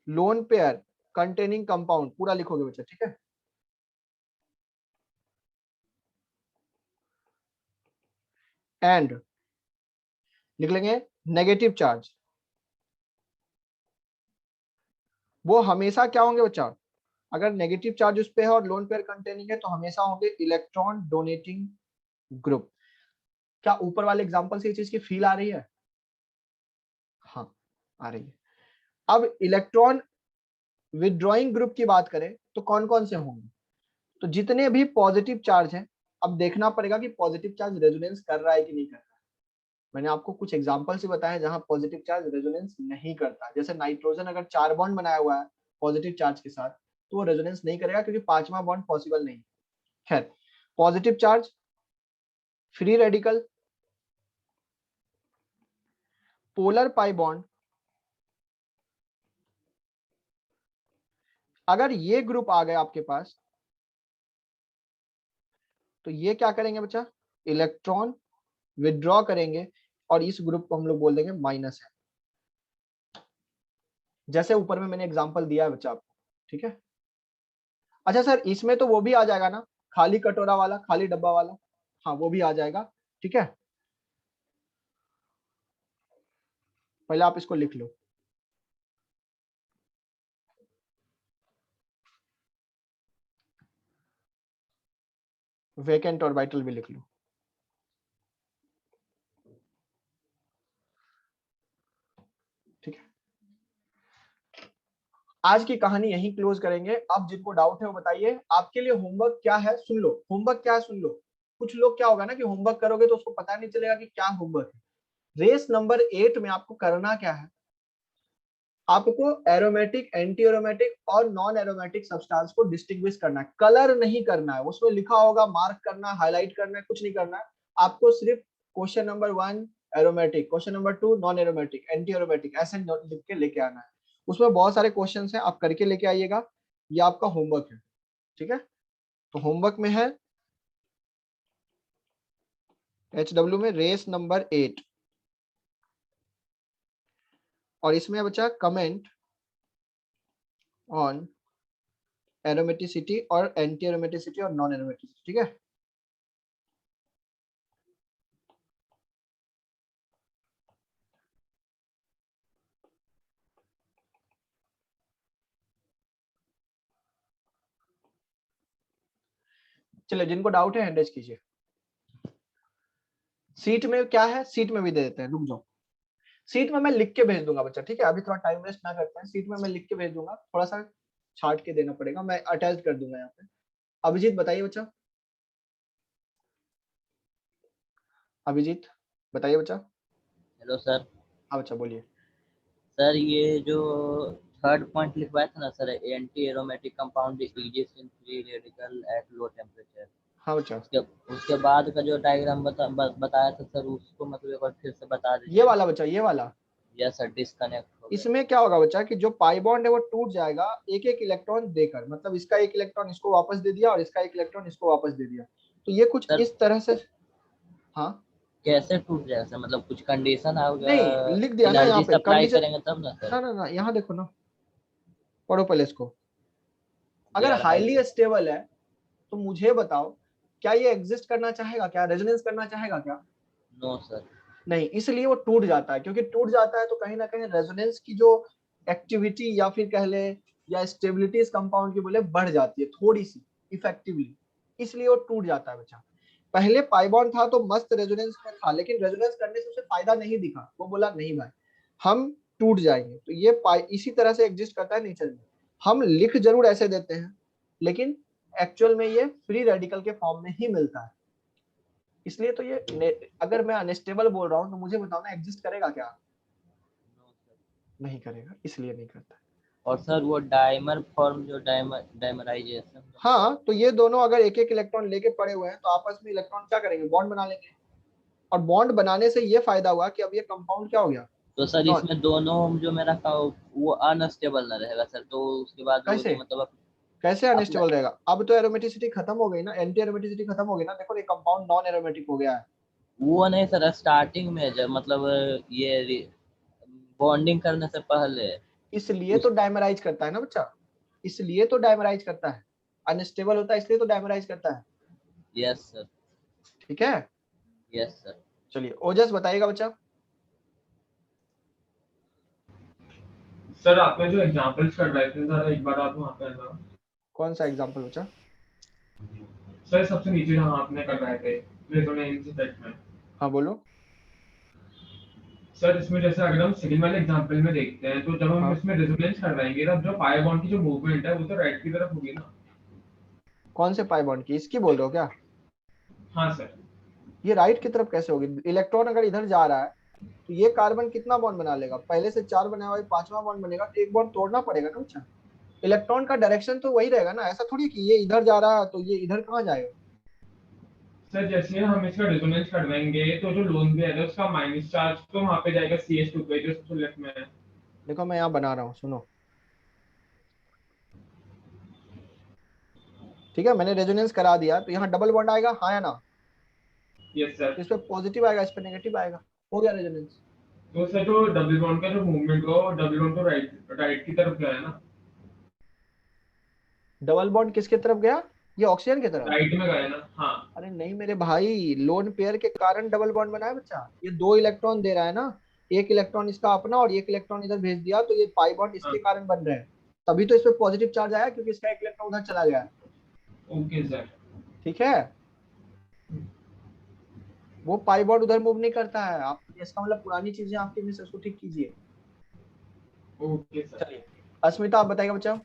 लोन पेयर कंटेनिंग कंपाउंड पूरा लिखोगे बच्चा, ठीक है। एंड लिख लेंगे नेगेटिव चार्ज, वो हमेशा क्या होंगे बच्चा, अगर नेगेटिव चार्ज उस पे है और लोन पेयर कंटेनिंग है तो हमेशा होंगे इलेक्ट्रॉन डोनेटिंग ग्रुप। क्या ऊपर वाले एग्जांपल से ये चीज की फील आ रही है? हाँ आ रही है। अब इलेक्ट्रॉन विड्रॉइंग ग्रुप की बात करें तो कौन कौन से होंगे, तो जितने भी पॉजिटिव चार्ज हैं, अब देखना पड़ेगा कि पॉजिटिव चार्ज रेजोनेंस कर रहा है कि नहीं कर रहा है। मैंने आपको कुछ एग्जांपल से बताया जहां पॉजिटिव चार्ज रेजोनेंस नहीं करता, जैसे नाइट्रोजन अगर 4 बॉन्ड बनाया हुआ है पॉजिटिव चार्ज के साथ तो वो रेजोनेंस नहीं करेगा क्योंकि 5वां बॉन्ड पॉसिबल नहीं। खैर, positive charge, free radical, polar pi bond, अगर ये ग्रुप आ गए आपके पास तो ये क्या करेंगे बच्चा, इलेक्ट्रॉन विड्रॉ करेंगे और इस ग्रुप को हम लोग बोल देंगे माइनस है, जैसे ऊपर में मैंने एग्जांपल दिया है बच्चा आपको, ठीक है। अच्छा सर इसमें तो वो भी आ जाएगा ना, खाली कटोरा वाला, खाली डब्बा वाला, हाँ वो भी आ जाएगा, ठीक है। पहले आप इसको लिख लो, वेकेंट ऑर्बिटल भी लिख लो, ठीक है। आज की कहानी यहीं क्लोज करेंगे। अब जिनको डाउट है वो बताइए, आपके लिए होमवर्क क्या है, सुन लो, होमवर्क क्या है सुन लो। कुछ लोग क्या होगा ना कि होमवर्क करोगे तो उसको पता नहीं चलेगा कि क्या होमवर्क है। रेस नंबर 8 में आपको करना क्या है, आपको एरोमेटिक, एंटी एरोमेटिक और नॉन एरोमेटिक सब्सटेंस को डिस्टिंग्विश करना है, कलर नहीं करना है, उसमें लिखा होगा मार्क करना, हाईलाइट करना है, कुछ नहीं करना है। आपको सिर्फ question number 1 aromatic, question number 2 non aromatic, anti aromatic ऐसे लिख के लेके आना है। उसमें बहुत सारे क्वेश्चन है, आप करके लेके आइएगा, ये आपका होमवर्क है, ठीक है। तो होमवर्क में है HW में रेस नंबर 8, और इसमें बचा कमेंट ऑन एरोमेटिसिटी और एंटी एरोमेटिसिटी और नॉन एरोमेटिसिटी, ठीक है। चलिए जिनको डाउट है हैंड रेज कीजिए। सीट में क्या है, सीट में भी दे देते हैं, रुक जाओ, सीट में मैं लिख के भेज दूंगा बच्चा, ठीक है। अभी थोड़ा टाइम वेस्ट ना करते हैं, सीट में मैं लिख के भेज दूंगा, थोड़ा सा छाट के देना पड़ेगा, मैं अटैच कर दूंगा यहाँ पे। अभिजीत बताइए बच्चा, अभिजीत बताइए बच्चा। Hello sir. हाँ बच्चा बोलिए। सर ये जो थर्ड पॉइंट लिखवाया था ना sir, anti aromatic compound decreases in free radical at low temperature, हाँ बच्चा, उसके बाद का जो डायग्राम बताया था सर, उसको मतलब एक बार फिर से बता ये दीजिए। वाला बच्चा, ये वाला, यस सर, डिस्कनेक्ट इसमें क्या होगा बच्चा कि जो पाई बॉन्ड है वो टूट जाएगा एक एक इलेक्ट्रॉन देकर, मतलब इसका एक इलेक्ट्रॉन इसको वापस दे दिया और इसका एक इलेक्ट्रॉन इसको वापस दे दिया। तो ये कुछ सर, इस तरह से। हाँ कैसे टूट जाएगा सर? मतलब कुछ कंडीशन होगा, नहीं, लिख दिया ना यहाँ एनर्जी पे सप्लाई कंडीशन। करेंगे तब ना सर? ना यहाँ देखो ना, पढ़ो पहले इसको। अगर यार हाईली स्टेबल है तो मुझे बताओ क्या ये एग्जिस्ट करना चाहेगा, क्या रेजोनेंस करना चाहेगा क्या? No sir. नहीं, इसलिए वो टूट जाता है, क्योंकि टूट जाता है तो कहीं ना कहीं रेजोनेंस की जो एक्टिविटी या फिर कह ले या स्टेबिलिटी इस कंपाउंड की बोले बढ़ जाती है थोड़ी सी इफेक्टिवली, इसलिए वो टूट जाता है बच्चा। पहले पाई बॉन्ड था तो मस्त रेजोनेंस में था, लेकिन रेजोनेंस करने से उसे फायदा नहीं दिखा, वो बोला नहीं भाई हम टूट जाएंगे। तो ये पाई इसी तरह से एग्जिस्ट करता है नेचर में। हम लिख जरूर ऐसे देते हैं, लेकिन एक्चुअल में ये फ्री रेडिकल के फॉर्म में ही मिलता है। इसलिए तो ये अगर मैं अनस्टेबल बोल रहा हूँ तो मुझे बताओ ना एग्जिस्ट करेगा क्या? नहीं करेगा, इसलिए नहीं करता। और सर वो डाइमर फॉर्म जो डाइमराइजेशन। हाँ, तो ये दोनों अगर एक एक इलेक्ट्रॉन लेके पड़े हुए हैं तो आपस में इलेक्ट्रॉन क्या करेंगे, बॉन्ड बना लेंगे। और बॉन्ड बनाने से ये फायदा हुआ कि अब ये कंपाउंड क्या हो गया। तो सर इसमें दोनों जो मेरा का वो अनस्टेबल ना रहेगा सर, तो उसके बाद वो कैसे जो मतलब कैसे अपना अनस्टेबल रहेगा? अब तो एरोमेटिसिटी खत्म हो गई ना, एंटी एरोमेटिसिटी खत्म हो गई ना। देखो ये कंपाउंड नॉन एरोमेटिक हो गया है। वो नहीं सर, स्टार्टिंग में जब मतलब ये बॉन्डिंग करने से पहले इसलिए उस तो डाइमराइज करता है ना बच्चा, इसलिए तो डाइमराइज करता है। अनस्टेबल होता है इसलिए तो डाइमराइज करता है। Yes sir. ठीक है, यस सर। चलिए ओजस बताइएगा बच्चा। सर आपने जो एग्जांपल्स कर रहे थे जरा एक बार आप वहाँ पे आना। कौन सा एग्जांपल बच्चा? सर सबसे नीचे जहाँ आपने कर रहे थे रेजोनेंस इफेक्ट में। हाँ बोलो। सर इसमें जैसे अगर हम सेकंड वाले एग्जांपल में देखते हैं तो जब हम हाँ इसमें रेजोनेंस करवाएंगे तब जो पाई बॉन्ड की जो मूवमेंट है वो तो राइट की तरफ होगी ना। कौन से पाई बॉन्ड की, इसकी बोल रहे हो क्या? हाँ सर। ये राइट की तरफ कैसे होगी? इलेक्ट्रॉन अगर इधर जा रहा है तो ये कार्बन कितना बॉन्ड बना लेगा? पहले से 4 बनाया हुआ पांचवा बॉन्ड बनेगा तो एक बॉन्ड तोड़ना पड़ेगा ना बच्चा। इलेक्ट्रॉन का डायरेक्शन तो वही रहेगा ना, ऐसा थोड़ी कि ये इधर जा रहा है तो ये इधर कहाँ जाएगा। सर जैसे हम इसका रेजोनेंस करवाएंगे तो जो लोन भी है उसका माइनस चार्ज तो वहाँ पे जाएगा CH2 पे जो सबसे लेफ्ट में है। देखो मैं यहाँ बना रहा हूँ, सुनो। ठीक है, मैंने रेजोनेंस करा दिया तो यहाँ डबल बॉन्ड आएगा, हाँ या ना? Yes sir. तो इस पे पॉजिटिव आएगा, इस पे नेगेटिव आएगा, हो गया रेजोनेंस। तो सर जो डबल बॉन्ड का जो मूवमेंट हो डबल बॉन्ड तो राइट राइट की तरफ गया है ना। डबल बॉन्ड किसके तरफ गया? ये ऑक्सीजन की तरफ। राइट में गया है ना। हाँ। अरे नहीं मेरे भाई, लोन पेयर के कारण डबल बॉन्ड बना है बच्चा। ये 2 इलेक्ट्रॉन दे रहा है ना, एक इलेक्ट्रॉन इसका अपना और एक इलेक्ट्रॉन इधर भेज दिया, तो ये पाई बॉन्ड हाँ। इसके कारण बन रहे हैं। तभी तो इस पे पॉजिटिव चार्ज आया, क्योंकि इसका एक इलेक्ट्रॉन उधर चला गया है। Okay sir. ठीक है, वो पाई बॉन्ड उधर मूव नहीं करता है। आप इसका मतलब पुरानी चीजें आपके में से उसको ठीक कीजिए। Okay sir. चलिए अस्मिता आप बताइएगा बच्चा।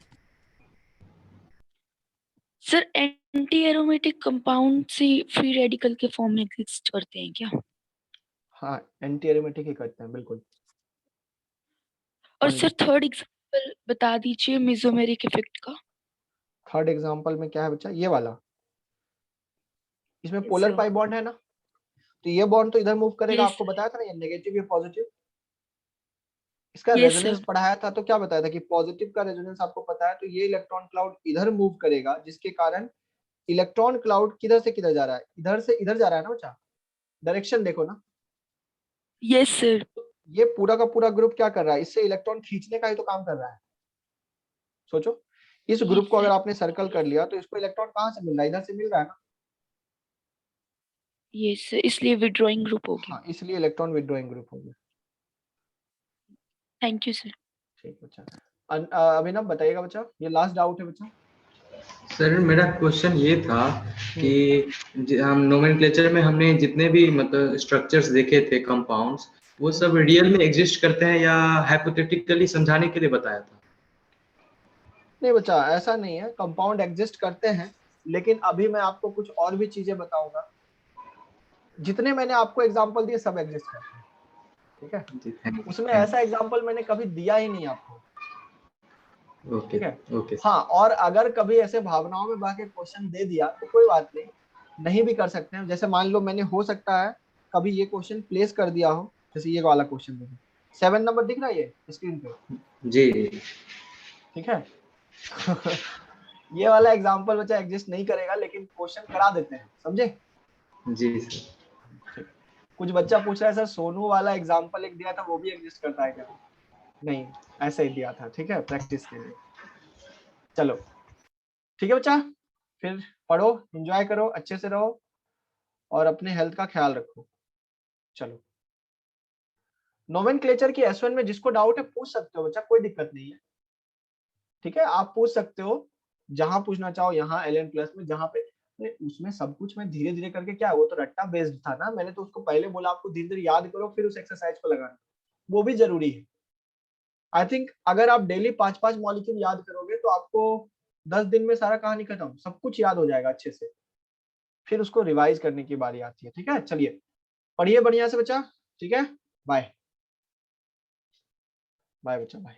सर एंटी एरोमेटिक कंपाउंड से फ्री रेडिकल के फॉर्म में एग्जिस्ट करते हैं क्या? हाँ एंटी एरोमेटिक ही करते हैं बिल्कुल। और हाँ जी। सर थर्ड एग्जांपल बता दीजिए मेसोमेरिक इफेक्ट का। थर्ड एग्जांपल में क्या है बच्चा? ये वाला, इसमें Yes, polar sir. Pi bond है ना, तो ये बॉन्ड तो इधर मूव करेगा। Yes, आपको sir. बताया था ना ये नेगेटिव या पॉजिटिव। इसका Yes, रेजोनेंस sir. पढ़ाया था तो क्या बताया था कि पॉजिटिव का रेजोनेंस आपको पता है, तो ये इलेक्ट्रॉन क्लाउड इधर मूव करेगा, जिसके कारण इलेक्ट्रॉन क्लाउड किधर से किधर जा रहा है, इधर से इधर जा रहा है ना बच्चा। डायरेक्शन देखो ना, Yes, sir. ये पूरा का पूरा ग्रुप क्या कर रहा है, इससे इलेक्ट्रॉन खींचने का ही तो काम कर रहा है। सोचो इस ग्रुप को अगर आपने सर्कल कर लिया तो इसको इलेक्ट्रॉन कहाँ से मिल रहा है? इधर से मिल रहा है ना। Yes, sir. इसलिए विड्रॉइंग ग्रुप होगी। हाँ इसलिए इलेक्ट्रॉन विड्रॉइंग ग्रुप हो गया। Thank you sir. ठीक बच्चा। अभिनव बताइएगा बच्चा, ये लास्ट डाउट है बच्चा। सर मेरा क्वेश्चन ये था कि हम नोमेनक्लेचर में हमने जितने भी मतलब स्ट्रक्चर्स देखे थे कंपाउंड्स, वो सब रियल में एग्जिस्ट करते हैं या हाइपोथेटिकली समझाने के लिए बताया था? नहीं बच्चा ऐसा नहीं है, कंपाउंड एग्जिस्ट करते हैं, लेकिन अभी मैं आपको कुछ और भी चीजें बताऊंगा। जितने मैंने आपको एग्जांपल दिए सब एग्जिस्ट करते हैं। ठीक है, उसमें ऐसा एग्जांपल मैंने कभी दिया ही नहीं आपको। Okay okay. हाँ, और अगर कभी ऐसे भावनाओं में बह के क्वेश्चन दे दिया तो कोई बात नहीं, नहीं भी कर सकते हैं। जैसे मान लो मैंने हो सकता है कभी ये क्वेश्चन प्लेस कर दिया हो, जैसे ये वाला क्वेश्चन देखो, 7 नंबर दिख रहा है ये स्क्रीन पे? जी जी ठीक है। ये वाला एग्जांपल बच्चा एग्जिस्ट नहीं करेगा, लेकिन क्वेश्चन करा देते हैं, समझे? जी सर। कुछ बच्चा पूछ रहा है सर सोनू वाला एग्जांपल एक दिया था वो भी एग्जिस्ट करता है क्या? नहीं, ऐसे ही दिया था, ठीक है, प्रैक्टिस के लिए। चलो ठीक है बच्चा, फिर पढ़ो, एंजॉय करो, अच्छे से रहो और अपने हेल्थ का ख्याल रखो। चलो, नोमेनक्लेचर की S1 में जिसको डाउट है पूछ सकते हो बच्चा, कोई दिक्कत नहीं है, ठीक है, आप पूछ सकते हो जहां पूछना चाहो, यहाँ LN+ में जहां पे। उसमें सब कुछ मैं धीरे धीरे करके, क्या वो तो रट्टा बेस्ड था ना, मैंने तो उसको पहले बोला आपको धीरे धीरे याद करो फिर उस एक्सरसाइज को लगाना, वो भी जरूरी है। आई थिंक अगर आप डेली 5-5 मॉलिक्यूल याद करोगे तो आपको 10 दिन में सारा कहानी खत्म, सब कुछ याद हो जाएगा अच्छे से, फिर उसको रिवाइज करने की बारी आती है। ठीक है, चलिए पढ़िए बढ़िया से बच्चा, ठीक है, बाय बाय बच्चा, बाय।